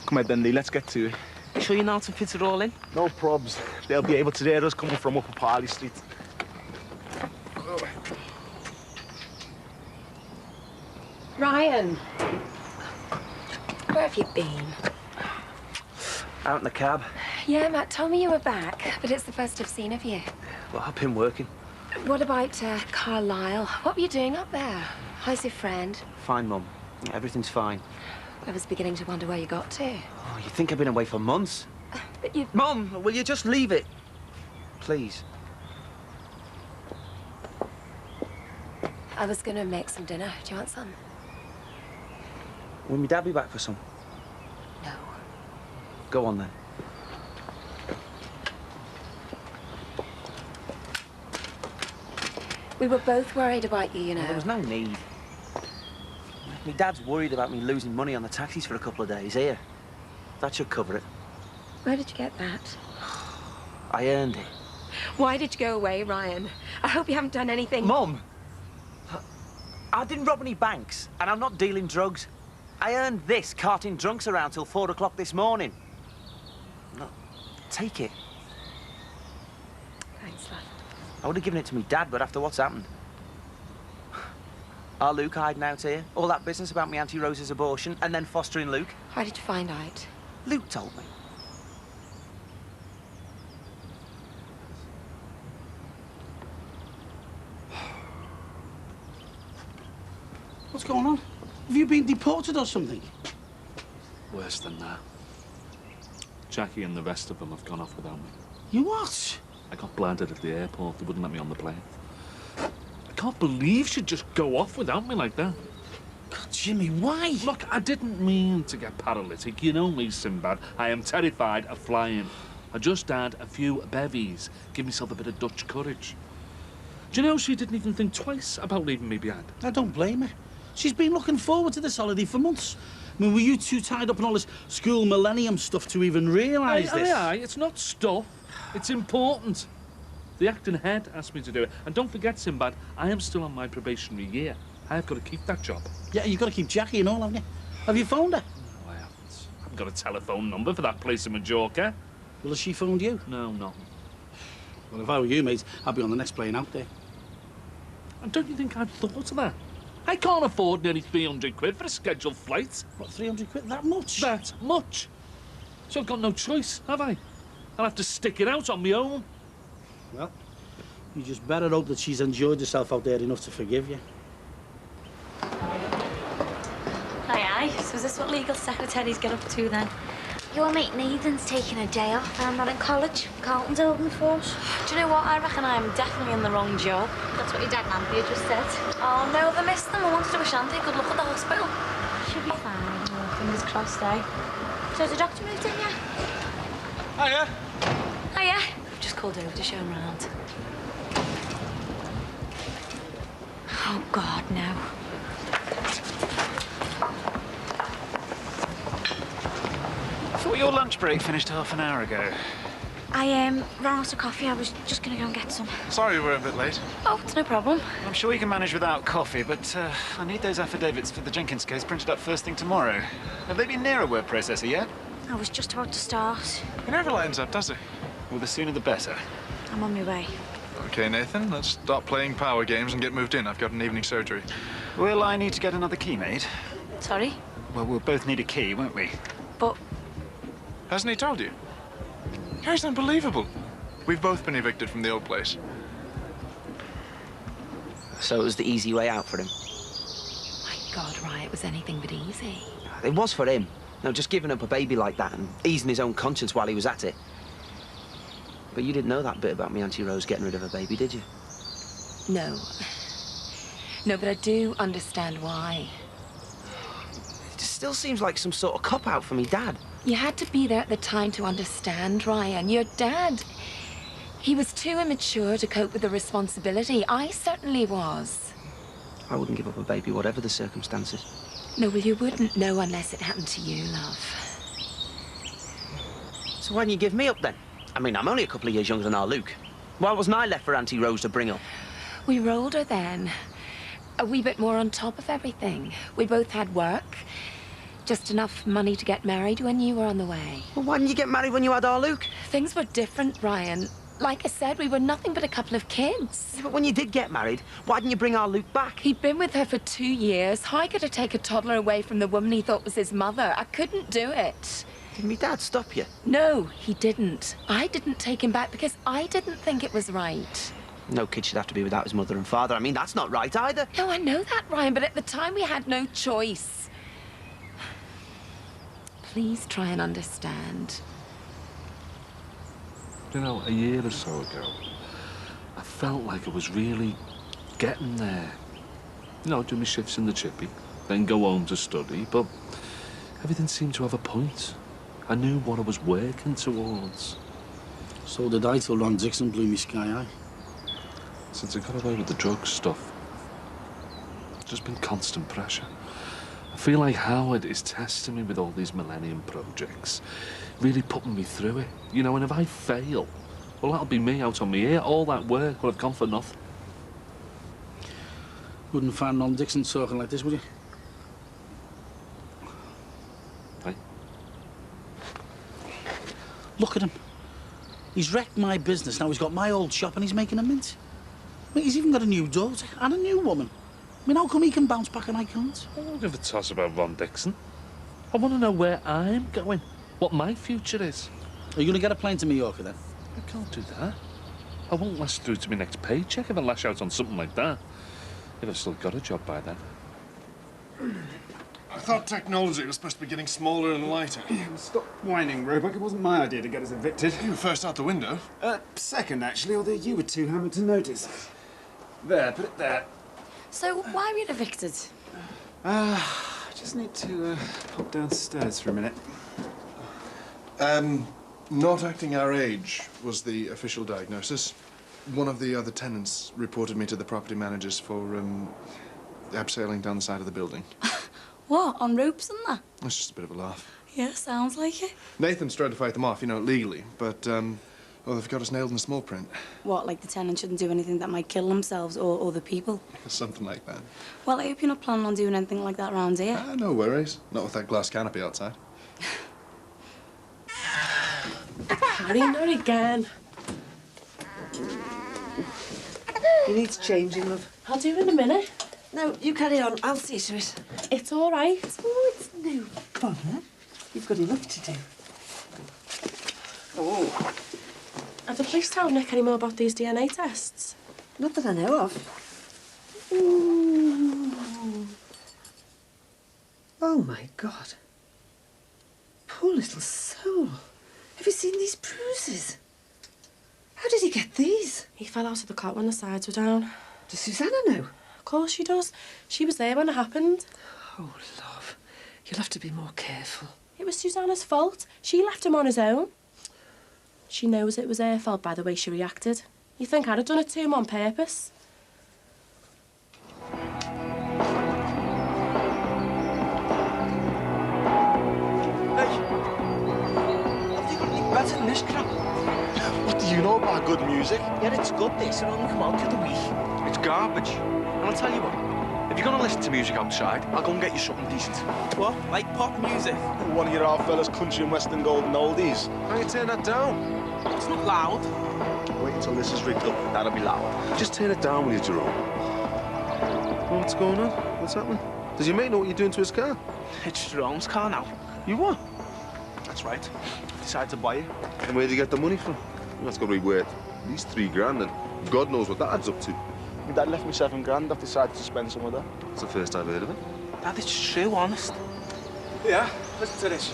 Come on, then, Lee, let's get to it. You sure you know how to fit it all in? No probs. They'll be able to hear us coming from Upper Parley Street. Ryan. Where have you been? Out in the cab. Yeah, Matt told me you were back, but it's the first I've seen of you. Well, I've been working. What about Carlisle? What were you doing up there? How's your friend? Fine, Mum. Everything's fine. I was beginning to wonder where you got to. Oh, you think I've been away for months? But you... Mum, will you just leave it? Please. I was going to make some dinner. Do you want some? Will my dad be back for some? No. Go on, then. We were both worried about you, you know. Well, there was no need. My dad's worried about me losing money on the taxis for a couple of days. Here. That should cover it. Where did you get that? I earned it. Why did you go away, Ryan? I hope you haven't done anything... Mum! I didn't rob any banks, and I'm not dealing drugs. I earned this carting drunks around till 4 o'clock this morning. No, take it. Thanks, love. I would have given it to me dad, but after what's happened... Our Luke hiding out here. All that business about me Auntie Rose's abortion and then fostering Luke. How did you find out? Luke told me. What's going on? Have you been deported or something? Worse than that. Jackie and the rest of them have gone off without me. You what? I got blinded at the airport. They wouldn't let me on the plane. I can't believe she'd just go off without me like that. God, Jimmy, why? Look, I didn't mean to get paralytic. You know me, Sinbad. I am terrified of flying. I just had a few bevies. Give myself a bit of Dutch courage. Do you know she didn't even think twice about leaving me behind? I don't blame her. She's been looking forward to this holiday for months. I mean, were you too tied up in all this school millennium stuff to even realise this? Aye, it's not stuff. It's important. The acting head asked me to do it. And don't forget, Sinbad, I am still on my probationary year. I have got to keep that job. Yeah, you've got to keep Jackie and all, haven't you? Have you phoned her? No, I haven't. I haven't got a telephone number for that place in Majorca. Well, has she phoned you? No, no. Well, if I were you, mate, I'd be on the next plane out there. And don't you think I've thought of that? I can't afford nearly 300 quid for a scheduled flight. What, 300 quid? That much? That much. So I've got no choice, have I? I'll have to stick it out on my own. Well, you just better hope that she's enjoyed herself out there enough to forgive you. Aye, aye. So is this what legal secretaries get up to then? Your mate Nathan's taking a day off and I'm not in college. Carlton's holding the fort. Do you know what? I reckon I'm definitely in the wrong job. That's what your dad and Anthea just said. Oh no, they missed them. I wanted to wish Anthea good luck at the hospital. She'll be fine. Oh, fingers crossed, eh? So has the doctor moved in yet? Hiya. Hiya. I've just called over to show him round. Oh God, no. I thought your lunch break finished half an hour ago. I ran out of coffee. I was just going to go and get some. Sorry we're a bit late. Oh, it's no problem. I'm sure you can manage without coffee, but I need those affidavits for the Jenkins case printed up first thing tomorrow. Have they been near a word processor yet? I was just about to start. He never lightens up, does he? Well, the sooner the better. I'm on my way. Okay, Nathan, let's stop playing power games and get moved in. I've got an evening surgery. Will I need to get another key made? Sorry? Well, we'll both need a key, won't we? But... Hasn't he told you? Harry's unbelievable. We've both been evicted from the old place. So it was the easy way out for him? My God, Ryan, it was anything but easy. It was for him. No, just giving up a baby like that and easing his own conscience while he was at it. But you didn't know that bit about me Auntie Rose getting rid of her baby, did you? No. No, but I do understand why. It still seems like some sort of cop-out for me dad. You had to be there at the time to understand, Ryan. Your dad, he was too immature to cope with the responsibility. I certainly was. I wouldn't give up a baby, whatever the circumstances. No, well, you wouldn't know unless it happened to you, love. So why didn't you give me up, then? I mean, I'm only a couple of years younger than our Luke. Why wasn't I left for Auntie Rose to bring up? We were older then. A wee bit more on top of everything. We both had work. Just enough money to get married when you were on the way. Well, why didn't you get married when you had our Luke? Things were different, Ryan. Like I said, we were nothing but a couple of kids. Yeah, but when you did get married, why didn't you bring our Luke back? He'd been with her for 2 years. How could I take a toddler away from the woman he thought was his mother? I couldn't do it. Did me dad stop you? No, he didn't. I didn't take him back because I didn't think it was right. No kid should have to be without his mother and father. I mean, that's not right either. No, I know that, Ryan, but at the time we had no choice. Please try and understand. You know, a year or so ago, I felt like I was really getting there. You know, do my shifts in the chippy, then go home to study, but everything seemed to have a point. I knew what I was working towards. So did I till Ron Dixon blew me sky high. Since I got away with the drug stuff, it's just been constant pressure. I feel like Howard is testing me with all these Millennium projects, really putting me through it. You know, and if I fail, well, that'll be me out on my ear. All that work will have gone for nothing. Wouldn't find Ron Dixon talking like this, would you? Hey? Look at him. He's wrecked my business. Now he's got my old shop and he's making a mint. I mean, he's even got a new daughter and a new woman. I mean, how come he can bounce back and I can't? I don't give a toss about Ron Dixon. I want to know where I'm going, what my future is. Are you going to get a plane to Mallorca, then? I can't do that. I won't last through to my next paycheck if I lash out on something like that. If I've still got a job by then. I thought technology was supposed to be getting smaller and lighter. Stop whining, Roebuck. It wasn't my idea to get us evicted. You were first out the window. Second, actually, although you were too hammered to notice. There, put it there. So, why were you evicted? I just need to pop downstairs for a minute. Not acting our age was the official diagnosis. One of the other tenants reported me to the property managers for abseiling down the side of the building. What, on ropes and that? It's just a bit of a laugh. Yeah, sounds like it. Nathan's tried to fight them off, you know, legally, but well, they've got us nailed in the small print. What, like the tenants shouldn't do anything that might kill themselves or other people? Something like that. Well, I hope you're not planning on doing anything like that around here. No worries. Not with that glass canopy outside. Harry, not again. He needs changing, love. I'll do in a minute. No, you carry on. I'll see to it. It's all right. Oh, it's no bother. You've got enough to do. Oh. Have the police told Nick any more about these DNA tests? Not that I know of. Ooh. Oh, my God. Poor little soul. Have you seen these bruises? How did he get these? He fell out of the cot when the sides were down. Does Susanna know? Of course she does. She was there when it happened. Oh, love. You'll have to be more careful. It was Susanna's fault. She left him on his own. She knows it was her fault by the way she reacted. You think I'd have done it to him on purpose? Better than this crap. What do you know about good music? Yeah, it's good, this. It only come out the other week. It's garbage. And I'll tell you what, if you're gonna listen to music outside, I'll go and get you something decent. What? Like pop music? One of your old fellas country and western golden oldies. How you turn that down? It's not loud. Wait until this is rigged up. That'll be loud. Just turn it down, will you, Jerome? What's going on? What's happening? Does your mate know what you're doing to his car? It's Jerome's car now. You what? That's right. Decided to buy it. And where'd you get the money from? That's got to be worth at least $3 grand, and God knows what that adds up to. My dad left me $7 grand. I've decided to spend some of that. It's the first I've heard of it. Dad, it's true, honest. Yeah, listen to this.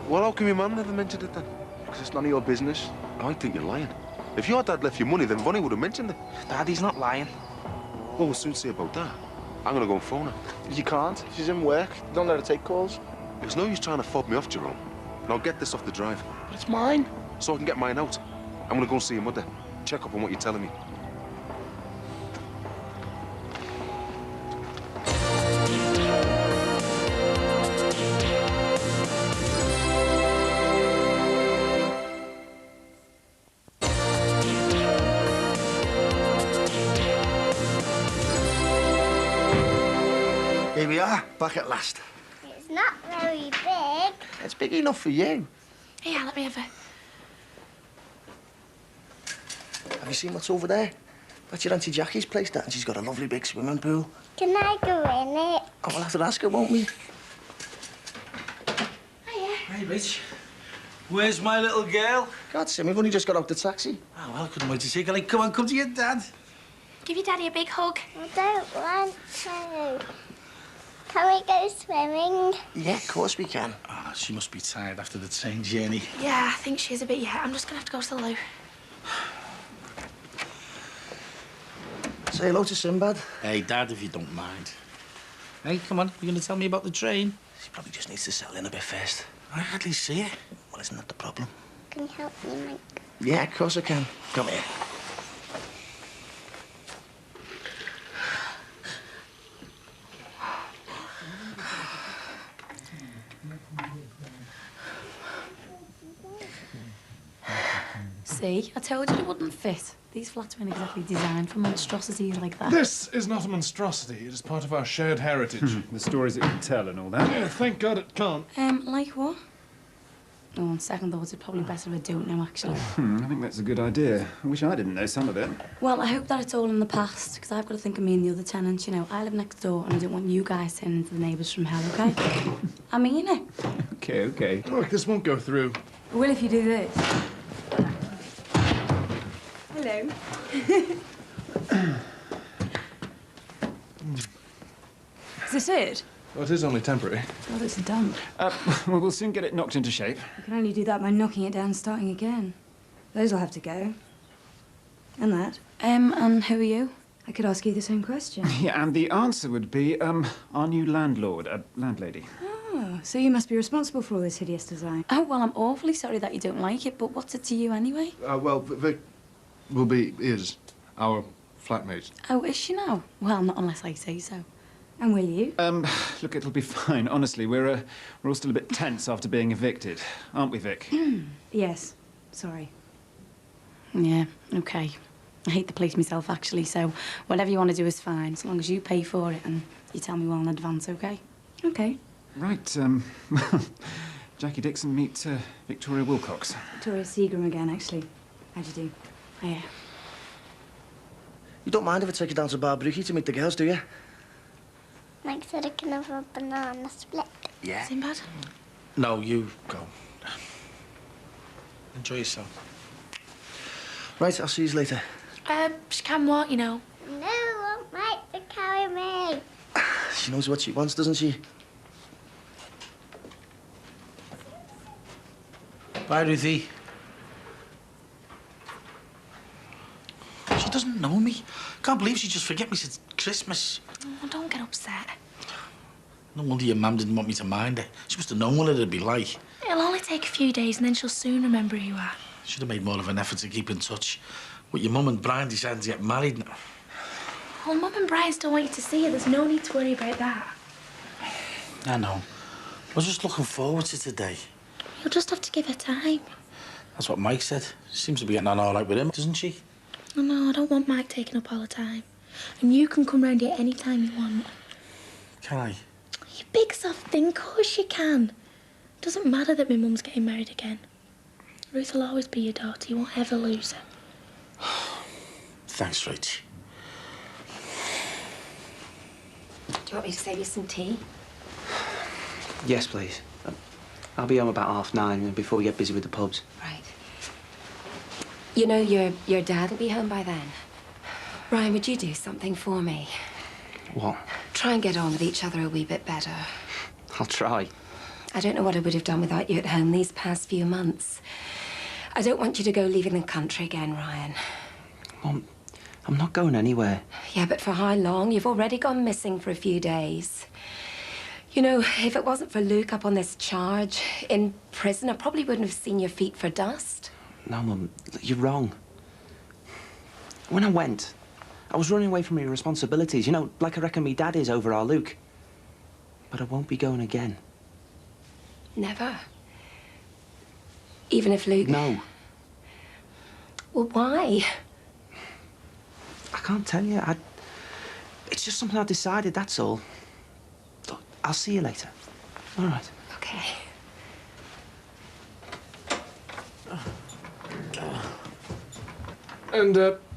Well, how come your man never mentioned it then? Because it's none of your business. I think you're lying. If your dad left you money, then Vonnie would have mentioned it. Dad, he's not lying. Well, we'll soon see about that. I'm gonna go and phone her. You can't. She's in work. Don't let her take calls. There's no use trying to fob me off, Jerome. Now get this off the drive. But it's mine. So I can get mine out. I'm gonna go and see your mother. Check up on what you're telling me. Here we are, back at last. It's not very big. It's big enough for you. Here, let me have it. Have you seen what's over there? That's your Auntie Jackie's place, that, and she's got a lovely big swimming pool. Can I go in it? Oh, we'll have to ask her, won't we? Hiya. Hey, Rich. Where's my little girl? God, Sim, we've only just got out the taxi. Oh, well, I couldn't wait to see her. Like, come on, come to your dad. Give your daddy a big hug. I don't want to. Can we go swimming? Yeah, of course we can. Oh, she must be tired after the train journey. Yeah, I think she is a bit, yeah. I'm just gonna have to go to the loo. Say hello to Sinbad. Hey, Dad, if you don't mind. Hey, come on, you're going to tell me about the train? She probably just needs to settle in a bit first. I hardly see her. Well, isn't that the problem? Can you help me, Mike? Yeah, of course I can. Come here. See, I told you it wouldn't fit. These flats weren't exactly designed for monstrosities like that. This is not a monstrosity. It is part of our shared heritage. The stories it can tell and all that. Yeah, thank God it can't. Like what? Oh, on second thought, it's probably better if I don't know, actually. I think that's a good idea. I wish I didn't know some of it. Well, I hope that it's all in the past, because I've got to think of me and the other tenants, you know. I live next door, and I don't want you guys turning into the neighbours from hell, OK? I mean it. OK, OK. Look, this won't go through. Well, if you do this. Hello. Is this it? Well, it is only temporary. Well, it's done. Well, we'll soon get it knocked into shape. You can only do that by knocking it down and starting again. Those will have to go. And that. And who are you? I could ask you the same question. Yeah, and the answer would be, our new landlord, landlady. Oh, so you must be responsible for all this hideous design. Oh, well, I'm awfully sorry that you don't like it, but what's it to you anyway? Well, Vic is our flatmate. Oh, is she now? Well, not unless I say so. And will you? Look, it'll be fine. Honestly, we're all still a bit tense after being evicted, aren't we, Vic? Yes. Sorry. Yeah, OK. I hate the place myself, actually, so whatever you want to do is fine, as long as you pay for it and you tell me well in advance, OK? OK. Right, Jackie Dixon meet Victoria Wilcox. Victoria Seagram again, actually. How'd you do? Oh, yeah. You don't mind if I take you down to Bar Brookie to meet the girls, do you? Mike said I can have a banana split. Yeah. Sinbad? No, you go. Enjoy yourself. Right, I'll see you later. She can what, you know? No, I want Mike to carry me. She knows what she wants, doesn't she? Bye, Ruthie. She doesn't know me. Can't believe she just forget me since Christmas. Oh, don't get upset. No wonder your mum didn't want me to mind it. She must have known what it'd be like. It'll only take a few days and then she'll soon remember who you are. Should have made more of an effort to keep in touch. With your mum and Brian deciding to get married. Well, Mum and Brian still want you to see her. There's no need to worry about that. I know. I was just looking forward to today. You'll just have to give her time. That's what Mike said. She seems to be getting on all right with him, doesn't she? Oh, no, I don't want Mike taking up all the time. And you can come round here any time you want. Can I? You big soft thing, of course you can. Doesn't matter that my mum's getting married again. Ruth will always be your daughter. You won't ever lose her. Thanks, Rach. Do you want me to save you some tea? Yes, please. I'll be home about 9:30 before we get busy with the pubs. Right. You know, your dad will be home by then. Ryan, would you do something for me? What? Try and get on with each other a wee bit better. I'll try. I don't know what I would have done without you at home these past few months. I don't want you to go leaving the country again, Ryan. Mum, I'm not going anywhere. Yeah, but for how long? You've already gone missing for a few days. You know, if it wasn't for Luke up on this charge in prison, I probably wouldn't have seen your feet for dust. No, Mum, you're wrong. When I went, I was running away from my responsibilities, you know, like I reckon me dad is over our Luke. But I won't be going again. Never? Even if Luke... No. Well, why? I can't tell you. It's just something I decided, that's all. Look, I'll see you later. All right. Okay. And,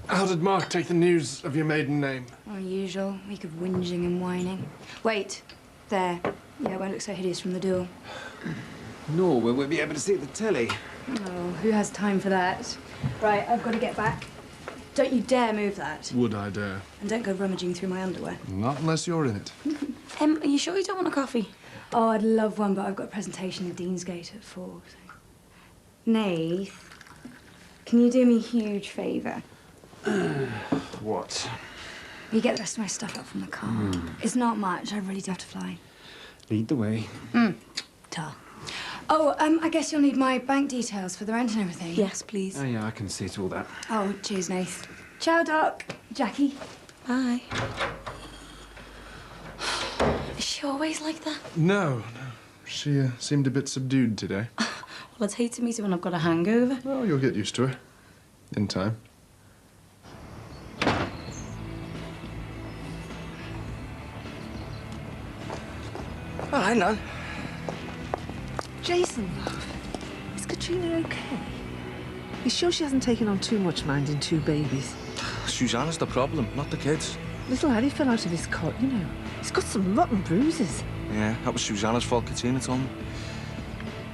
how did Mark take the news of your maiden name? Usual. Week of whinging and whining. Wait. There. Yeah, it won't look so hideous from the door. Nor will we be able to see the telly. Oh, who has time for that? Right, I've got to get back. Don't you dare move that. Would I dare? And don't go rummaging through my underwear. Not unless you're in it. Are you sure you don't want a coffee? Oh, I'd love one, but I've got a presentation at Deansgate at 4. So. Nath, can you do me a huge favour? What? You get the rest of my stuff up from the car. It's not much. I really do have to fly. Lead the way. Ta. Oh, I guess you'll need my bank details for the rent and everything. Yes, please. Oh, yeah, I can see to all that. Oh, cheers, Nath. Ciao, Doc. Jackie. Bye. Is she always like that? No. She seemed a bit subdued today. Well, I'd hate to meet her when I've got a hangover. Well, you'll get used to her. In time. Oh, hi, Nan. Jason, love. Gina okay? You sure she hasn't taken on too much minding two babies? Susanna's the problem, not the kids. Little Harry fell out of his cot, you know. He's got some rotten bruises. Yeah, that was Susanna's fault, Katina told me.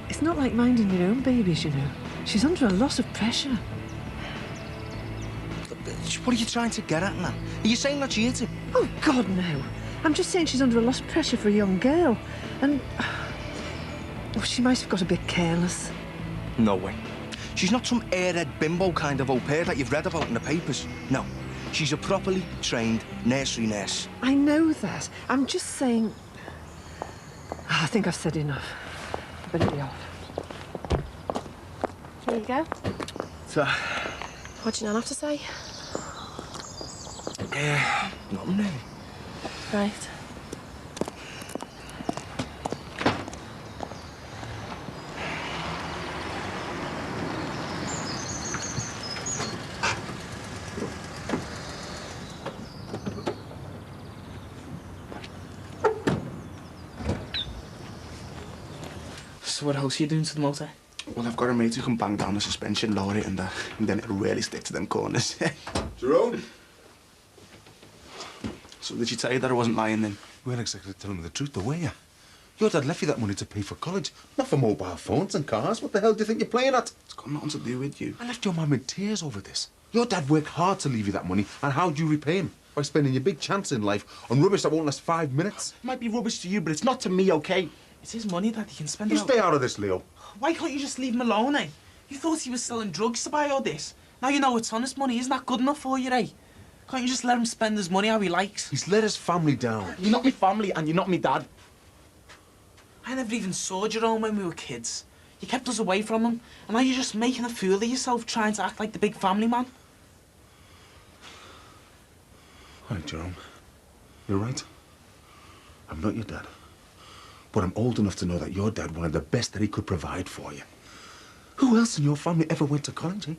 It's not like minding your own babies, you know. She's under a lot of pressure. What are you trying to get at, man? Are you saying that cheating? Oh, God, no. I'm just saying she's under a lot of pressure for a young girl. And... oh, she might have got a bit careless. No way. She's not some airhead bimbo kind of au pair that you've read about in the papers. No. She's a properly trained nursery nurse. I know that. I'm just saying... I think I've said enough. I better be off. Here you go. So... What do you not have to say? Nothing really. Right. So what else are you doing to the motor? Well, I've got a mate who can bang down the suspension, lower it, and then it'll really stick to them corners. Jerome? So did she tell you that I wasn't lying then? You weren't exactly telling me the truth, though, were you? Your dad left you that money to pay for college, not for mobile phones and cars. What the hell do you think you're playing at? It's got nothing to do with you. I left your mum in tears over this. Your dad worked hard to leave you that money, and how'd you repay him? By spending your big chance in life on rubbish that won't last 5 minutes. It might be rubbish to you, but it's not to me, OK? It's his money that he can spend You it stay out of this, Leo. Why can't you just leave him alone, eh? You thought he was selling drugs to buy all this. Now you know it's honest money. Isn't that good enough for you, eh? Can't you just let him spend his money how he likes? He's let his family down. You're not my family and you're not my dad. I never even saw Jerome when we were kids. You kept us away from him, and now you're just making a fool of yourself trying to act like the big family man. All right, Jerome. You're right. I'm not your dad. But I'm old enough to know that your dad wanted the best that he could provide for you. Who else in your family ever went to college, eh?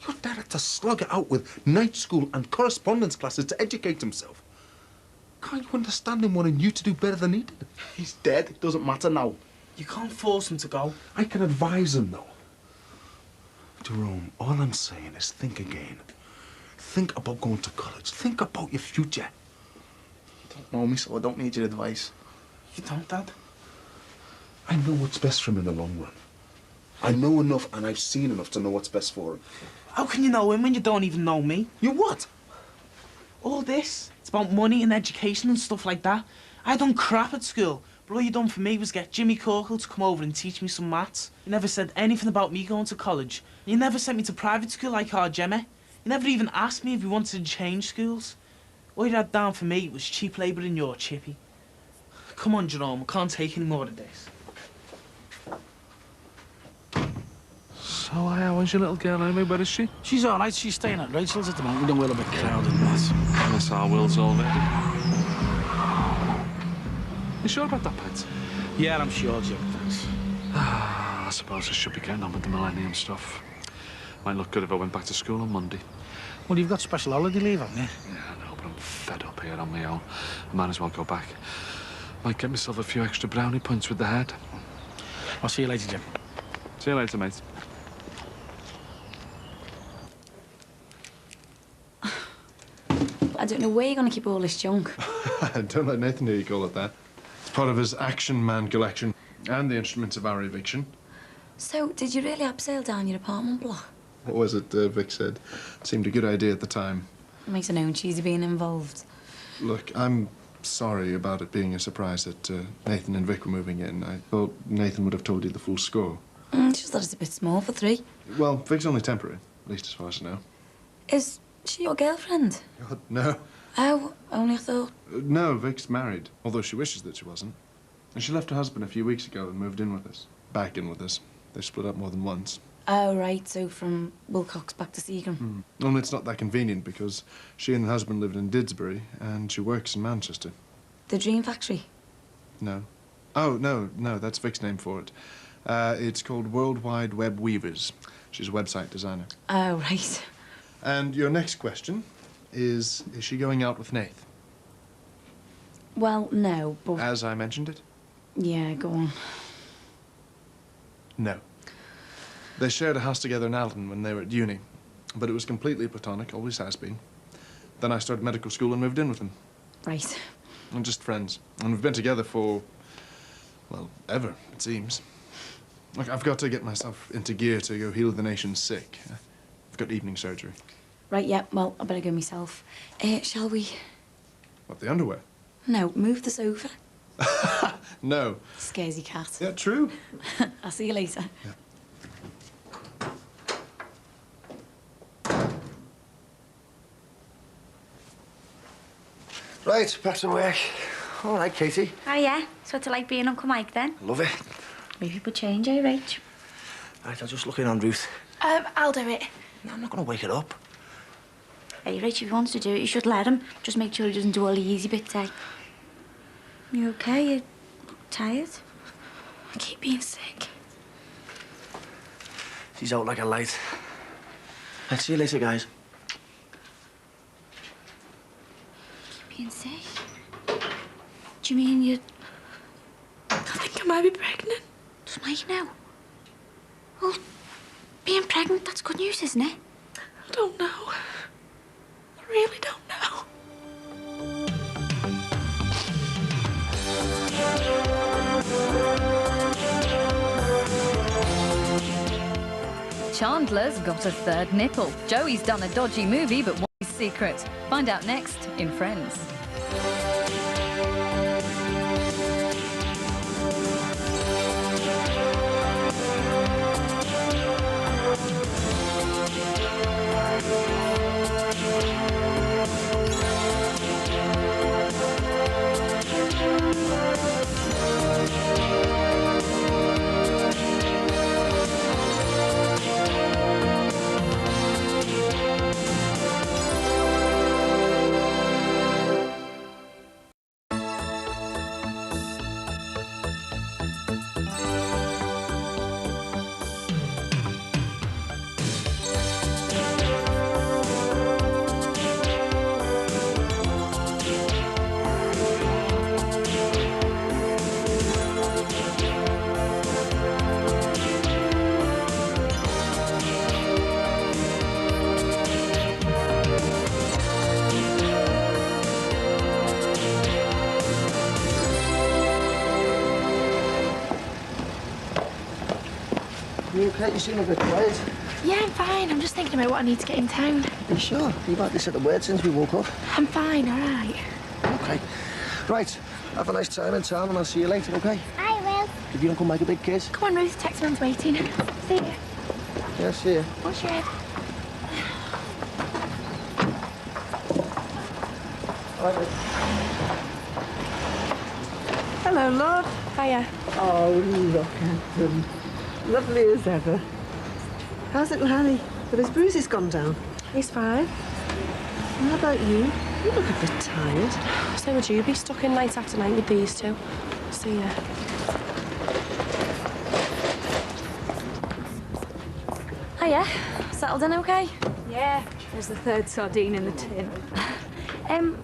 Your dad had to slug it out with night school and correspondence classes to educate himself. Can't you understand him wanting you to do better than he did? He's dead. It doesn't matter now. You can't force him to go. I can advise him, though. Jerome, all I'm saying is think again. Think about going to college. Think about your future. You don't know me, so I don't need your advice. You don't, Dad? I know what's best for him in the long run. I know enough and I've seen enough to know what's best for him. How can you know him when you don't even know me? You what? All this. It's about money and education and stuff like that. I done crap at school, but all you done for me was get Jimmy Corkle to come over and teach me some maths. You never said anything about me going to college. You never sent me to private school like our Gemma. You never even asked me if we wanted to change schools. All you had down for me was cheap labour in your chippy. Come on, Jerome, I can't take any more of this. So, how is your little girl, Amy? Where is she? She's all right. She's staying at Rachel's at the moment. We don't will a bit crowded and that. Miss our wills already. You sure about that, Pet? Yeah, I'm sure, Jim. Thanks. I suppose I should be getting on with the millennium stuff. Might look good if I went back to school on Monday. Well, you've got special holiday leave, haven't you? Yeah, I know, but I'm fed up here on my own. I might as well go back. Might get myself a few extra brownie points with the head. I'll see you later, Jim. See you later, mate. I don't know where you're going to keep all this junk. Don't let Nathan hear you call it that. It's part of his Action Man collection and the instruments of our eviction. So, did you really upsell down your apartment block? What was it Vic said? Seemed a good idea at the time. It makes a known cheesy being involved. Look, I'm sorry about it being a surprise that Nathan and Vic were moving in. I thought Nathan would have told you the full score. Just thought it's a bit small for 3. Well, Vic's only temporary, at least as far as I know. Is she your girlfriend? God, no. Oh, only I thought. No, Vic's married, although she wishes that she wasn't. And she left her husband a few weeks ago and moved in with us. Back in with us. They've split up more than once. Oh, right, so from Wilcox back to Seagram. Only it's not that convenient because she and the husband lived in Didsbury and she works in Manchester. The Dream Factory? No. Oh, no, that's Vic's name for it. It's called Worldwide Web Weavers. She's a website designer. Oh, right. And your next question is she going out with Nath? Well, no, but... As I mentioned it? Yeah, go on. No. They shared a house together in Alton when they were at uni. But it was completely platonic, always has been. Then I started medical school and moved in with them. Right. And just friends. And we've been together for, well, ever, it seems. Look, I've got to get myself into gear to go heal the nation's sick. I've got evening surgery. Right, yeah, well, I better go myself. Shall we? What, the underwear? No, move the sofa. No. Scaresy cat. Yeah, true. I'll see you later. Yeah. Right, back to work. All right, Katie. Oh, yeah? So what's it like being Uncle Mike, then? Love it. Maybe people change, eh, Rach? Right, I'll just look in on Ruth. I'll do it. No, I'm not going to wake it up. Hey, Rach, if he wants to do it, you should let him. Just make sure he doesn't do all the easy bits, eh? You okay? You tired? I keep being sick. She's out like a light. Right, see you later, guys. Being sick? Do you mean you... I think I might be pregnant. Does Mike know? Well, being pregnant, that's good news, isn't it? I don't know. I really don't know. Chandler's got a third nipple. Joey's done a dodgy movie, but what's his secret? Find out next in Friends. You okay? You seem a bit quiet. Yeah, I'm fine. I'm just thinking about what I need to get in town. Are you sure? You've hardly said a word since we woke up. I'm fine, all right. Okay. Right. Have a nice time in town and I'll see you later, okay? I will. Give your Uncle Mike a big kiss. Come on, Ruth. Taxi man's waiting. See you. Yeah, see you. What's your head? All right, Hello, love. Hiya. Oh, look at them. Lovely as ever. How's little Harry? Have his bruises gone down? He's fine. How about you? You look a bit tired. So would you be stuck in night after night with these two? See ya. Hiya. Settled in okay? Yeah, there's the third sardine in the tin.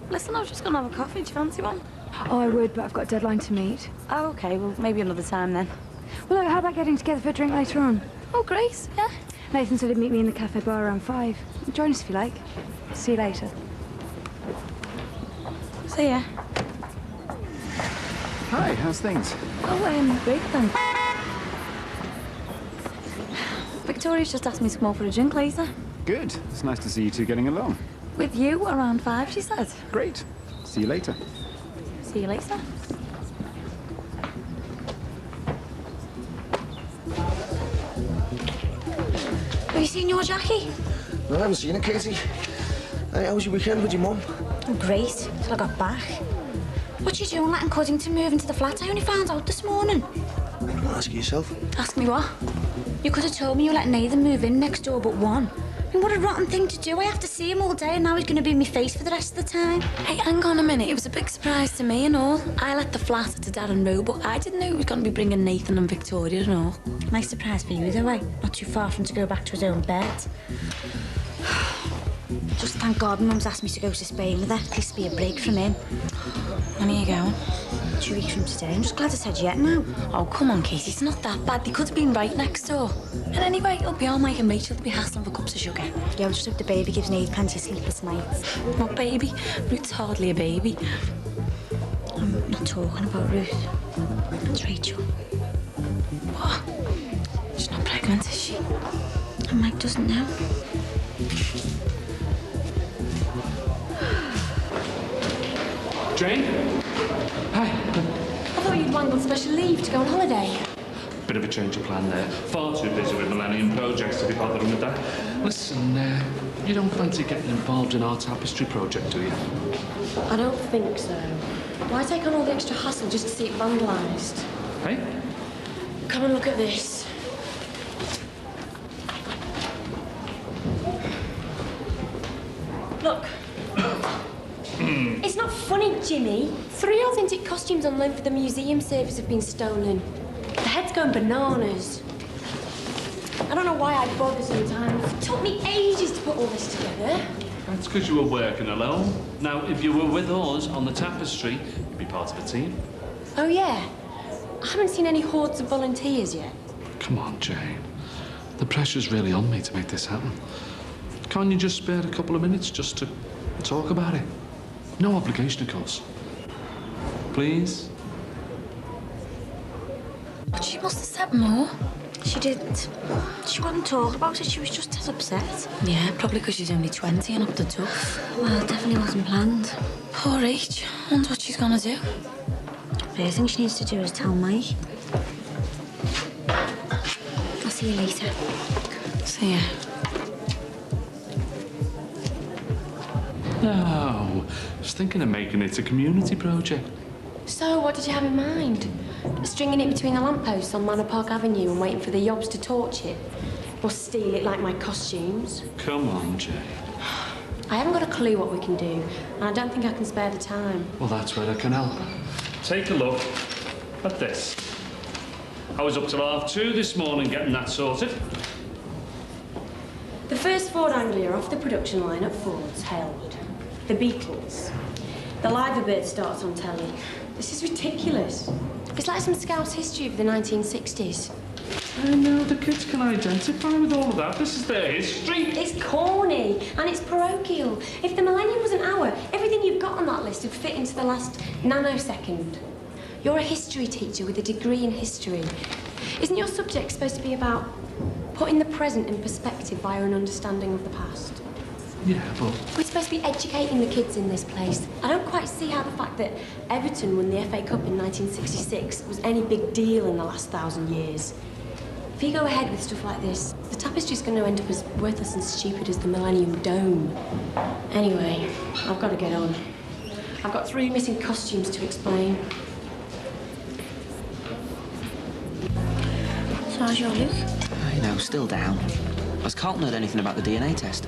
Listen, I was just gonna have a coffee. Do you fancy one? Oh, I would, but I've got a deadline to meet. Oh, okay. Well, maybe another time then. Well, look, how about getting together for a drink later on? Oh, great. Yeah. Nathan said he'd meet me in the cafe bar around 5. Join us if you like. See you later. See ya. Hi, how's things? Oh, great then. Victoria's just asked me to come over for a drink later. Good. It's nice to see you two getting along. With you around 5, she said. Great. See you later. See you later. Have you seen your Jackie? No, I haven't seen it, Katie. Hey, how was your weekend with your mum? Oh, great. Till I got back. What you doing letting Cuddington move into the flat? I only found out this morning. Well, ask yourself. Ask me what? You could have told me you were letting Nathan move in next door but one. I mean, what a rotten thing to do. I have to see him all day and now he's going to be in my face for the rest of the time. Hey, hang on a minute. It was a big surprise to me and all. I let the flat to Dad and Ro, but I didn't know he was going to be bringing Nathan and Victoria and all. Nice surprise for you, though, eh? Not too far from to go back to his own bed. Just thank God Mum's asked me to go to Spain with her. At least be a break from him. When are you going? 2 weeks from today. I'm just glad I said yet now. Oh, come on, Katie, it's not that bad. They could have been right next door. And anyway, it'll be all Mike and Rachel to be hassling for cups of sugar. Yeah, we'll just hope the baby gives Nate plenty of sleepless nights. What baby? Ruth's hardly a baby. I'm not talking about Ruth. It's Rachel. What? She's not pregnant, is she? And Mike doesn't know. Jane? Hi. I thought you'd wangled special leave to go on holiday. Bit of a change of plan there. Far too busy with Millennium projects to be bothering with that. Listen, you don't fancy getting involved in our tapestry project, do you? I don't think so. Why take on all the extra hassle just to see it vandalised? Hey? Come and look at this. Look. It's not funny, Jimmy. 3 authentic costumes on loan for the museum service have been stolen. The head's going bananas. I don't know why I bother sometimes. It took me ages to put all this together. That's because you were working alone. Now, if you were with us on the tapestry, you'd be part of a team. Oh, yeah? I haven't seen any hordes of volunteers yet. Come on, Jane. The pressure's really on me to make this happen. Can't you just spare a couple of minutes just to talk about it? No obligation, of course. Please? But she must have said more. She didn't. She wouldn't talk about it. She was just as upset. Yeah, probably because she's only 20 and up the duff. Well, it definitely wasn't planned. Poor H. Wonder what she's gonna do. First thing she needs to do is tell Mike. I'll see you later. See ya. No. I was thinking of making it a community project. So, what did you have in mind? Stringing it between the lampposts on Manor Park Avenue and waiting for the yobs to torch it? Or steal it like my costumes? Come on, Jane. I haven't got a clue what we can do, and I don't think I can spare the time. Well, that's where I can help. Take a look at this. I was up till 2:30 this morning getting that sorted. The first Ford Anglia off the production line at Ford's held. The Beatles. The Liverbird starts on telly. This is ridiculous. It's like some Scouse history of the 1960s. I know, the kids can identify with all of that. This is their history. It's corny and it's parochial. If the millennium was an hour, everything you've got on that list would fit into the last nanosecond. You're a history teacher with a degree in history. Isn't your subject supposed to be about putting the present in perspective via an understanding of the past? Yeah, but... We're supposed to be educating the kids in this place. I don't quite see how the fact that Everton won the FA Cup in 1966 was any big deal in the last 1,000 years. If you go ahead with stuff like this, the tapestry's going to end up as worthless and stupid as the Millennium Dome. Anyway, I've got to get on. I've got 3 missing costumes to explain. So how's your Luke? You know, still down. Has Carlton heard anything about the DNA test?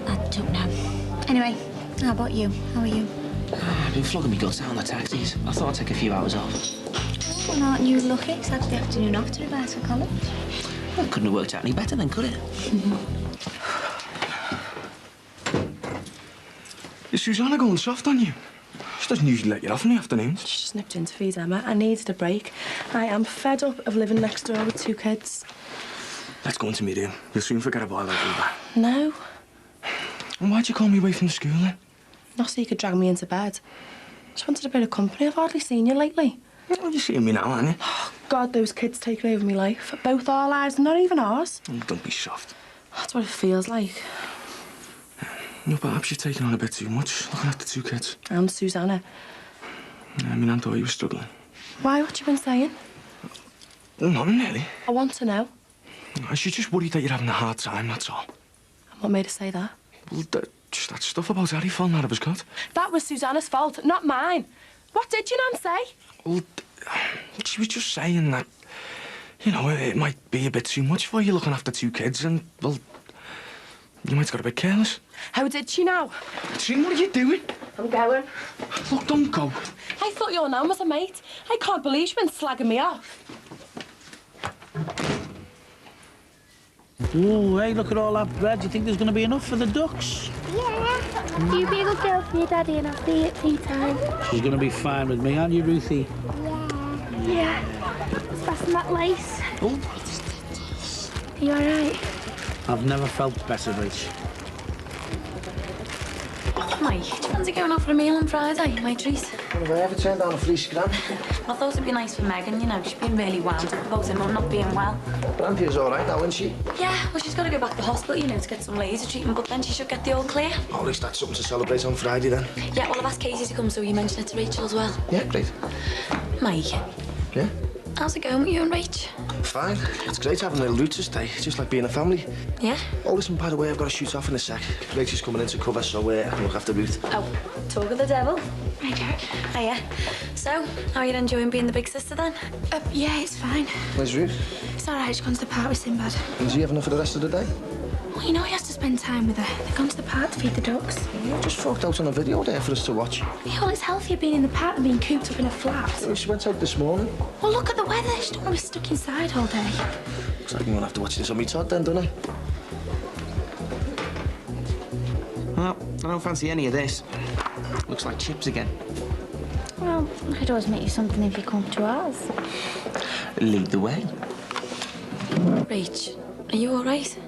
I don't know. Anyway, how about you? How are you? I've been flogging me guts out on the taxis. I thought I'd take a few hours off. Well, aren't you lucky? It's like the afternoon off to be back to college. Well, it couldn't have worked out any better then, could it? Is Susanna going soft on you? She doesn't usually let you off in the afternoons. She just nipped in to feed Emma. I needed a break. I am fed up of living next door with 2 kids. Let's go into my room. You'll soon forget about like that. No. And why'd you call me away from the school then? Not so you could drag me into bed. Just wanted a bit of company. I've hardly seen you lately. Well, you're seeing me now, aren't you? Oh, God, those kids taking over my life. Both our lives, not even ours. Oh, don't be soft. That's what it feels like. No, perhaps you're taking on a bit too much, looking at the 2 kids. I'm Susanna. I mean, I thought you were struggling. Why? What you been saying? Nothing, really. I want to know. She's just worried that you're having a hard time, that's all. And what made her say that? Well, just that stuff about Harry falling out of his cot. That was Susanna's fault, not mine. What did your nan say? Well, she was just saying that, you know, it might be a bit too much for you looking after 2 kids and, well, you might have got a bit careless. How did she know? Jane, what are you doing? I'm going. Look, don't go. I thought your nan was a mate. I can't believe she's been slagging me off. Oh, hey, look at all that bread. Do you think there's going to be enough for the ducks? Yeah. You be a good girl for your daddy and I'll see you at tea time. She's going to be fine with me, aren't you, Ruthie? Yeah. Fasten that lace. Oh, Are you alright? I've never felt better, Rich. Mike, do you fancy going out for a meal on Friday, my treat? When have I ever turned down a free scram? I thought it'd be nice for Megan, you know. She's been really wound up about her mum not being well. But Anthea's all right now, isn't she? Yeah, well, she's got to go back to the hospital, you know, to get some laser treatment, but then she should get the all clear. Oh, at least that's something to celebrate on Friday, then. Yeah, well, I've asked Casey to come, so you mention it to Rachel as well. Yeah, great. Mike. Yeah? How's it going with you and Rach? Fine. It's great having a little route to stay. It's just like being a family. Yeah? Oh, listen, by the way, I've got to shoot off in a sec. Rachel's coming in to cover, so I can look after Ruth. Oh, talk of the devil. Hi, Jack. Hiya. So, how are you enjoying being the big sister then? Yeah, it's fine. Where's Ruth? It's all right, she's gone to the park with Sinbad. Is he having her for the rest of the day? Well, you know he has to spend time with her. They've gone to the park to feed the ducks. You just forked out on a video there for us to watch. Yeah, well, it's healthier being in the park than being cooped up in a flat. Yeah, she went out this morning. Well, look at the weather. She don't want to be stuck inside all day. Looks like I'm gonna have to watch this on me Todd then, don't I? Well, I don't fancy any of this. Looks like chips again. Well, I could always make you something if you come to ours. Lead the way. Rach, are you all right?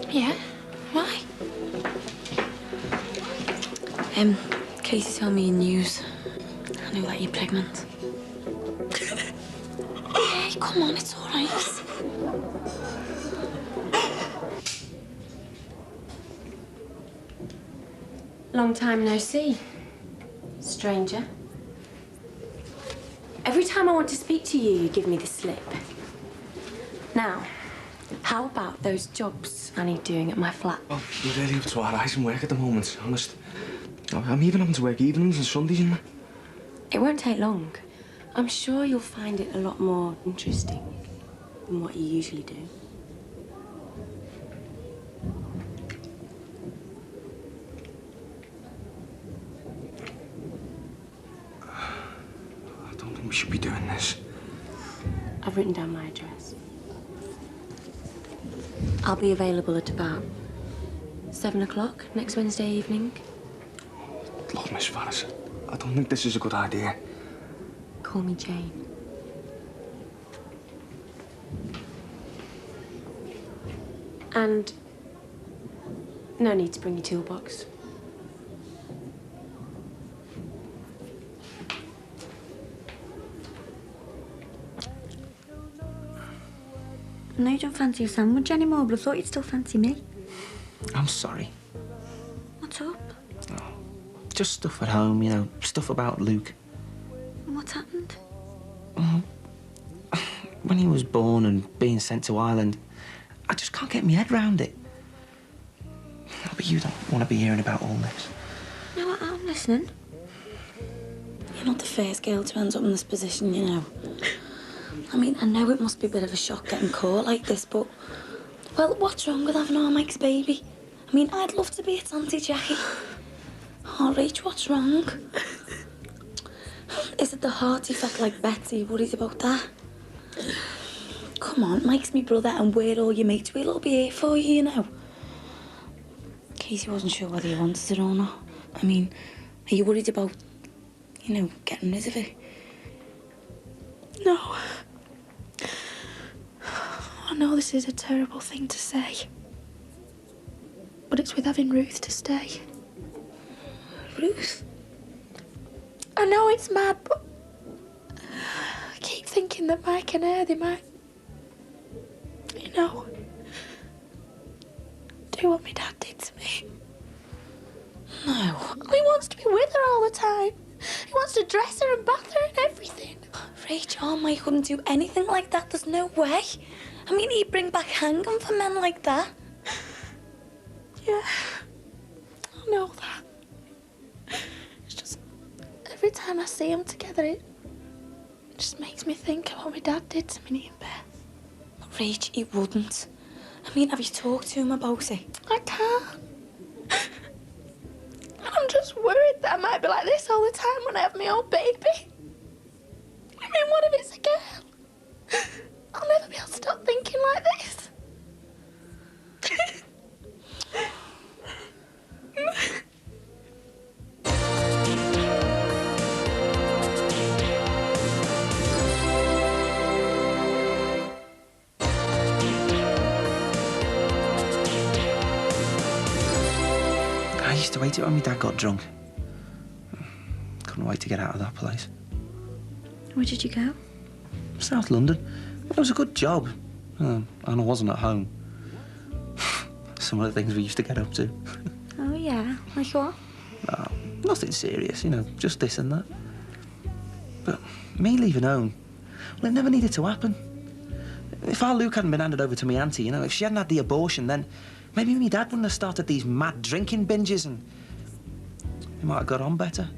Yeah? Why? Casey told me news. I know that you're pregnant. Hey, come on, it's all right. Long time no see, stranger. Every time I want to speak to you, you give me the slip. Now, how about those jobs I need doing at my flat? Well, we're really up to our eyes in work at the moment, honest. I'm even having to work evenings and Sundays, you know. It won't take long. I'm sure you'll find it a lot more interesting than what you usually do. I don't think we should be doing this. I've written down my address. I'll be available at about 7 o'clock next Wednesday evening. Look, Miss Farris, I don't think this is a good idea. Call me Jane. And no need to bring your toolbox. I know you don't fancy a sandwich anymore, but I thought you'd still fancy me. I'm sorry. What's up? Just stuff at home, you know, stuff about Luke. What's happened? When he was born and being sent to Ireland, I just can't get my head round it. But you don't want to be hearing about all this. No, I'm listening. You're not the first girl to end up in this position, you know. I mean, I know it must be a bit of a shock getting caught like this, but... Well, what's wrong with having our Mike's baby? I mean, I'd love to be its Auntie Jackie. Oh, Rach, what's wrong? Is it the heart defect like Betsy? Worried about that? Come on, Mike's my brother and we're all your mates. We'll all be here for you, you know. Casey wasn't sure whether he wanted it or not. I mean, are you worried about, you know, getting rid of it? No. I know this is a terrible thing to say, but it's with having Ruth to stay. Ruth? I know it's mad, but I keep thinking that Mike and her, they might, you know, do what my dad did to me. No. He wants to be with her all the time. He wants to dress her and bath her and everything. Rach, our Mike wouldn't do anything like that. There's no way. I mean, he'd bring back hanging for men like that. Yeah, I know that. It's just, every time I see them together, it just makes me think of what my dad did to me and Beth. But Rach, he wouldn't. I mean, have you talked to him about it? I can't. I'm just worried that I might be like this all the time when I have my own baby. I mean, what if it's a girl? I'll never be able to stop thinking like this. used to hate it when my dad got drunk. Couldn't wait to get out of that place. Where did you go? South London. It was a good job. And I wasn't at home. Some of the things we used to get up to. Oh, yeah. Like what? No, nothing serious, you know, just this and that. But me leaving home, well, it never needed to happen. If our Luke hadn't been handed over to my auntie, you know, if she hadn't had the abortion, then maybe my dad wouldn't have started these mad drinking binges and he might have got on better.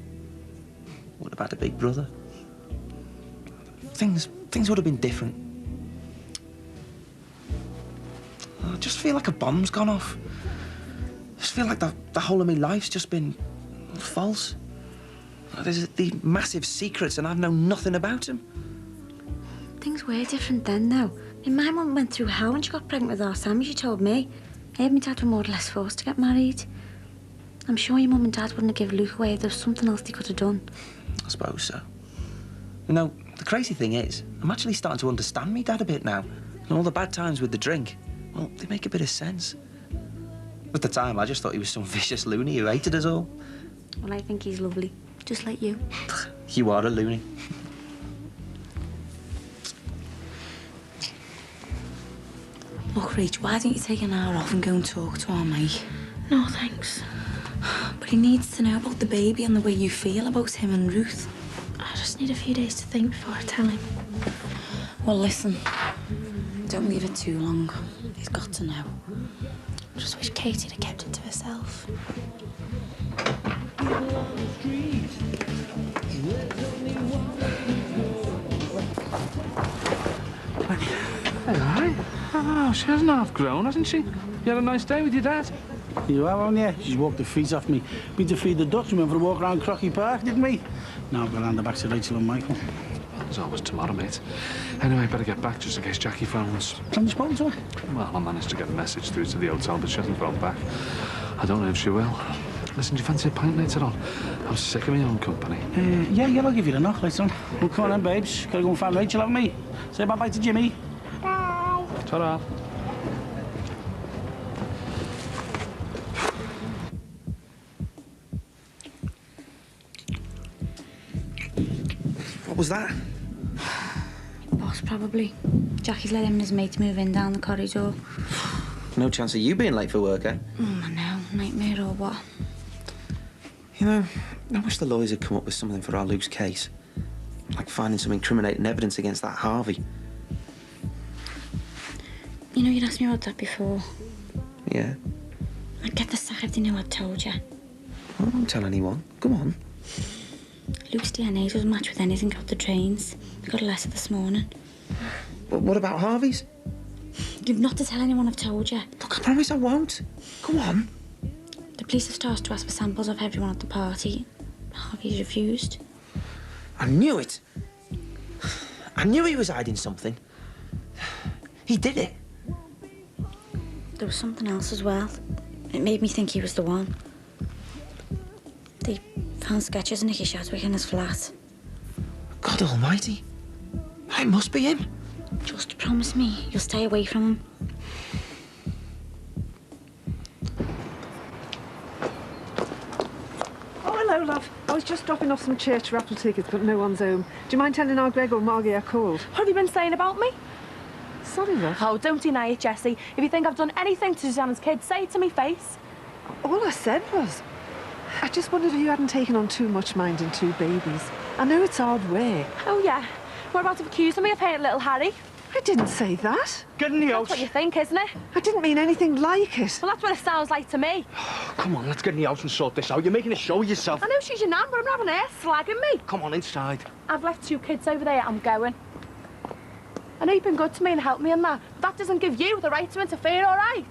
Would have had a big brother. Things would have been different. I just feel like a bomb's gone off. I just feel like the whole of my life's just been false. There's these massive secrets and I've known nothing about them. Things were different then, though. I mean, my mum went through hell when she got pregnant with our Sammy, she told me. I heard my dad were more or less forced to get married. I'm sure your mum and dad wouldn't have given Luke away if there was something else they could have done. I suppose so. You know, the crazy thing is, I'm actually starting to understand me dad a bit now. And all the bad times with the drink, well, they make a bit of sense. At the time, I just thought he was some vicious loony who hated us all. Well, I think he's lovely, just like you. You are a loony. Look, Rach, why don't you take an hour off and go and talk to our mate? No, thanks. But he needs to know about the baby and the way you feel about him and Ruth. I just need a few days to think before I tell him. Well, listen, don't leave it too long. He's got to know. I just wish Katie had kept it to herself. Hey, oh, she hasn't half grown, hasn't she? You had a nice day with your dad? You have, haven't you? She's walked the feet off me. Been to feed the ducks. We went for a walk around Crocky Park, didn't we? Now I've got to hand her back to Rachel and Michael. Well, there's always tomorrow, mate. Anyway, better get back just in case Jackie phones. Haven't you spoken to her? Well, I managed to get a message through to the hotel, but she hasn't phoned back. I don't know if she will. Listen, do you fancy a pint later on? I'm sick of my own company. Yeah, I'll give you a knock later on. Well, come on then, babes. Gotta go and find Rachel, haven't we? Say bye-bye to Jimmy. Bye. Ta-ra. What was that? Boss, probably. Jackie's let him and his mates move in down the corridor. No chance of you being late for work, eh? I know. Nightmare or what? You know, I wish the lawyers had come up with something for our Luke's case. Like finding some incriminating evidence against that Harvey. You know, you'd asked me about that before. Yeah? I'd get the sack if they knew I'd told you. Well, don't tell anyone. Come on. Luke's DNA doesn't match with anything off the trains. I got a letter this morning. But what about Harvey's? You've not to tell anyone I've told you. Look, I promise I won't. Come on. The police have started to ask for samples of everyone at the party. Harvey's refused. I knew it. I knew he was hiding something. He did it. There was something else as well. It made me think he was the one. They found sketches of Nicky Shadwick in his flat. God almighty. It must be him. Just promise me you'll stay away from him. Oh, hello, love. I was just dropping off some church raffle tickets, but no one's home. Do you mind telling our Greg or Margie I called? What have you been saying about me? Sorry, love. Oh, don't deny it, Jessie. If you think I've done anything to Susanna's kids, say it to me face. All I said was, I just wondered if you hadn't taken on too much minding two babies. I know it's hard work. Oh, yeah. What about accusing me of hating little Harry? I didn't say that. Get in the house. That's what you think, isn't it? I didn't mean anything like it. Well, that's what it sounds like to me. Come on, let's get in the house and sort this out. You're making a show of yourself. I know she's your nan, but I'm not having her slagging me. Come on, inside. I've left 2 kids over there. I'm going. I know you've been good to me and helped me and that, but that doesn't give you the right to interfere, all right?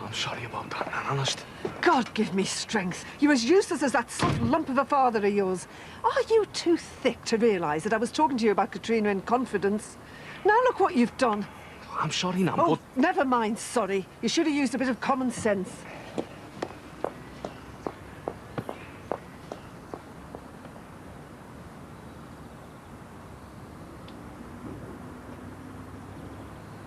I'm sorry about that, Nan, honest. God give me strength. You're as useless as that soft lump of a father of yours. Are you too thick to realise that I was talking to you about Katrina in confidence? Now look what you've done. I'm sorry, Nan, Oh, but... never mind sorry. You should have used a bit of common sense.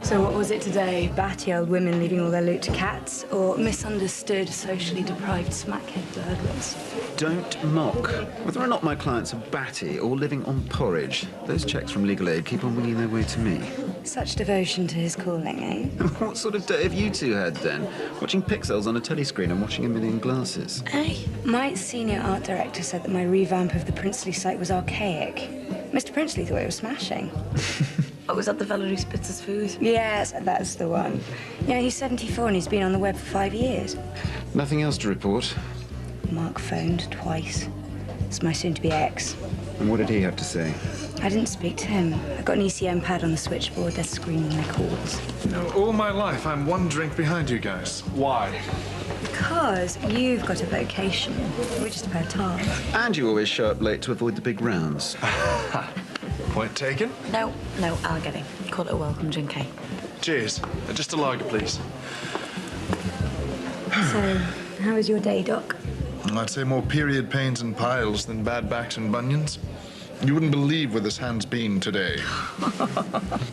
So what was it today? Batty old women leaving all their loot to cats, or misunderstood, socially deprived smackhead burglars? Don't mock. Whether or not my clients are batty or living on porridge, those checks from legal aid keep on winging their way to me. Such devotion to his calling, eh? What sort of day have you two had, then? Watching pixels on a telescreen and watching a million glasses? Eh? My senior art director said that my revamp of the Princely site was archaic. Mr. Princely thought it was smashing. Oh, was that the fella who spits his food? Yes, that's the one. Yeah, he's 74 and he's been on the web for 5 years. Nothing else to report? Mark phoned twice. It's my soon-to-be ex. And what did he have to say? I didn't speak to him. I got an ECM pad on the switchboard. They're screening my calls. You know, all my life, I'm one drink behind you guys. Why? Because you've got a vocation. We're just a pair of tarts. And you always show up late to avoid the big rounds. Point taken? No, I'll get it. Call it a welcome drink, eh? Cheers. Just a lager, please. So, how was your day, Doc? I'd say more period pains and piles than bad backs and bunions. You wouldn't believe where this hand's been today.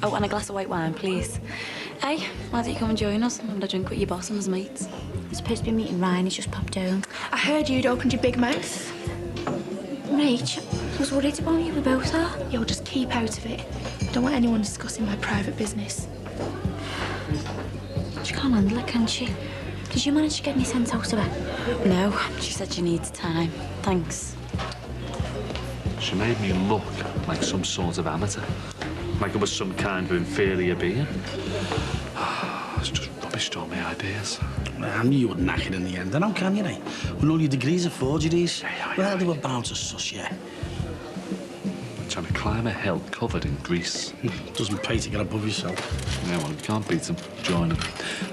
Oh, and a glass of white wine, please. Hey, why don't you come and join us and have a drink with your boss and his mates? I'm supposed to be meeting Ryan. He's just popped down. I heard you'd opened your big mouth. Rach, I was worried about you. We both are. You'll just keep out of it. I don't want anyone discussing my private business. She can't handle it, can she? Did you manage to get any sense out of her? No, she said she needs time. Thanks. She made me look like some sort of amateur. Like I was some kind of inferior being. It's just rubbish all my ideas. I knew you would knack it in the end. And how can you, eh? When all your degrees are forgeries. Well, they were bound to suss you. Trying to climb a hill covered in grease. Doesn't pay to get above yourself. Yeah, well, you can't beat them. Join them.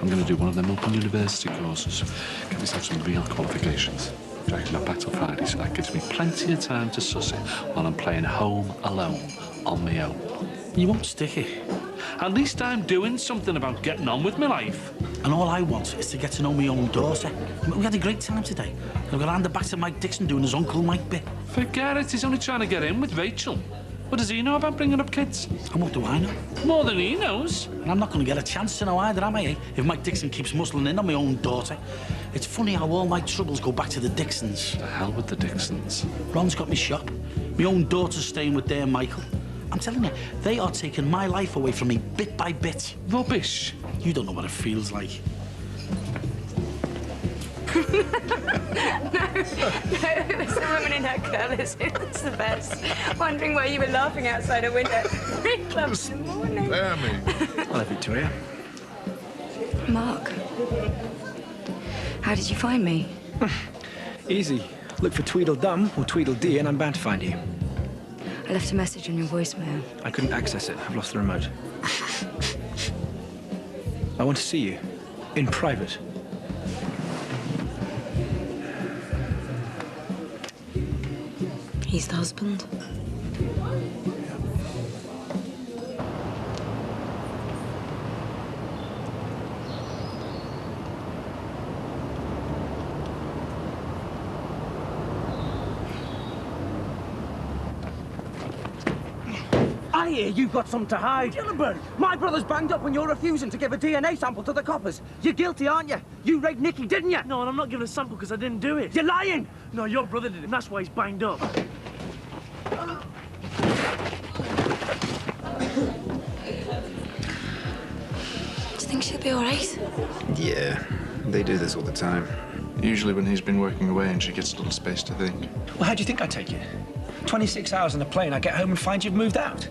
I'm going to do one of them open university courses. Get myself some real qualifications. I reckon I'm back till Friday, so that gives me plenty of time to suss it while I'm playing home alone on my own. You won't stick it. At least I'm doing something about getting on with my life. And all I want is to get to know my own daughter. We had a great time today. I've got to hand it back to Mike Dixon doing his Uncle Mike bit. Forget it, he's only trying to get in with Rachel. What does he know about bringing up kids? And what do I know? More than he knows. And I'm not going to get a chance to know either, am I, eh? If Mike Dixon keeps muscling in on my own daughter. It's funny how all my troubles go back to the Dixons. The hell with the Dixons. Ron's got me shop. My own daughter's staying with their Michael. I'm telling you, they are taking my life away from me bit by bit. Rubbish. You don't know what it feels like. No, there's a woman in her curlers. It's the best. Wondering why you were laughing outside a window. 3 clubs in the morning. Spare me. Hello, Victoria. Mark, how did you find me? Easy. Look for Tweedledum or Tweedledee and I'm bound to find you. I left a message on your voicemail. I couldn't access it. I've lost the remote. I want to see you. In private. He's the husband. I hear you've got something to hide. Gillenburn, my brother's banged up when you're refusing to give a DNA sample to the coppers. You're guilty, aren't you? You raped Nicky, didn't you? No, and I'm not giving a sample because I didn't do it. You're lying! No, your brother did it, and that's why he's banged up. Do you think she'll be all right? Yeah, they do this all the time. Usually when he's been working away and she gets a little space to think. Well, how do you think I take it? 26 hours on a plane, I get home and find you've moved out.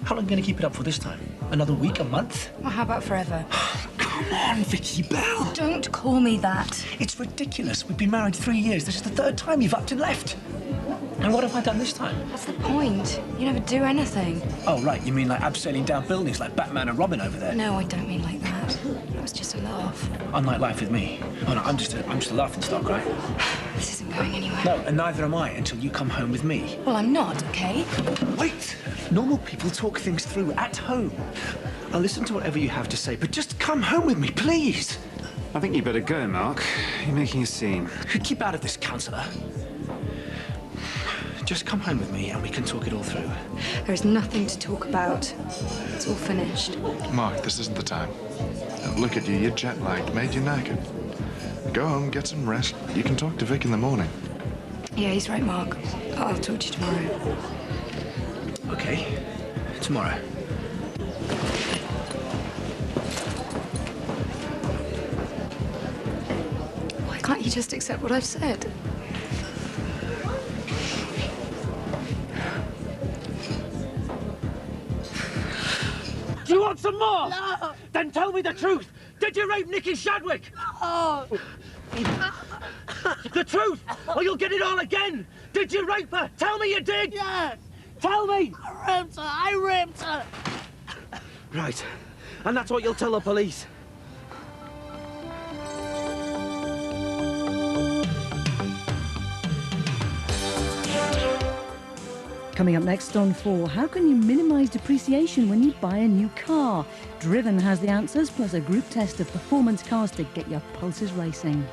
How long are you going to keep it up for this time? Another week, a month? Well, how about forever? Come on, Vicky Bell. Don't call me that. It's ridiculous. We've been married 3 years. This is the 3rd time you've upped and left. And what have I done this time? What's the point? You never do anything. Oh, right. You mean like abseiling down buildings like Batman and Robin over there? No, I don't mean like that. That was just a laugh. Unlike life with me. Oh, no, I'm just a laughing stock, right? This isn't going anywhere. No, and neither am I until you come home with me. Well, I'm not, okay? Wait! Normal people talk things through at home. I'll listen to whatever you have to say, but just come home with me, please. I think you better go, Mark. You're making a scene. Keep out of this, counsellor. just come home with me and we can talk it all through. There's nothing to talk about. It's all finished. Mark, this isn't the time. Look at you, you're jet-lagged, made you knackered. Go home, get some rest. You can talk to Vic in the morning. Yeah, he's right, Mark. I'll talk to you tomorrow. Okay, tomorrow. Why can't you just accept what I've said? Do you want some more? No. Then tell me the truth. Did you rape Nicky Shadwick? Oh. The truth, or you'll get it all again. Did you rape her? Tell me you did. Yes. Tell me. I raped her. Right. And that's what you'll tell the police. Coming up next on 4, how can you minimise depreciation when you buy a new car? Driven has the answers, plus a group test of performance cars to get your pulses racing.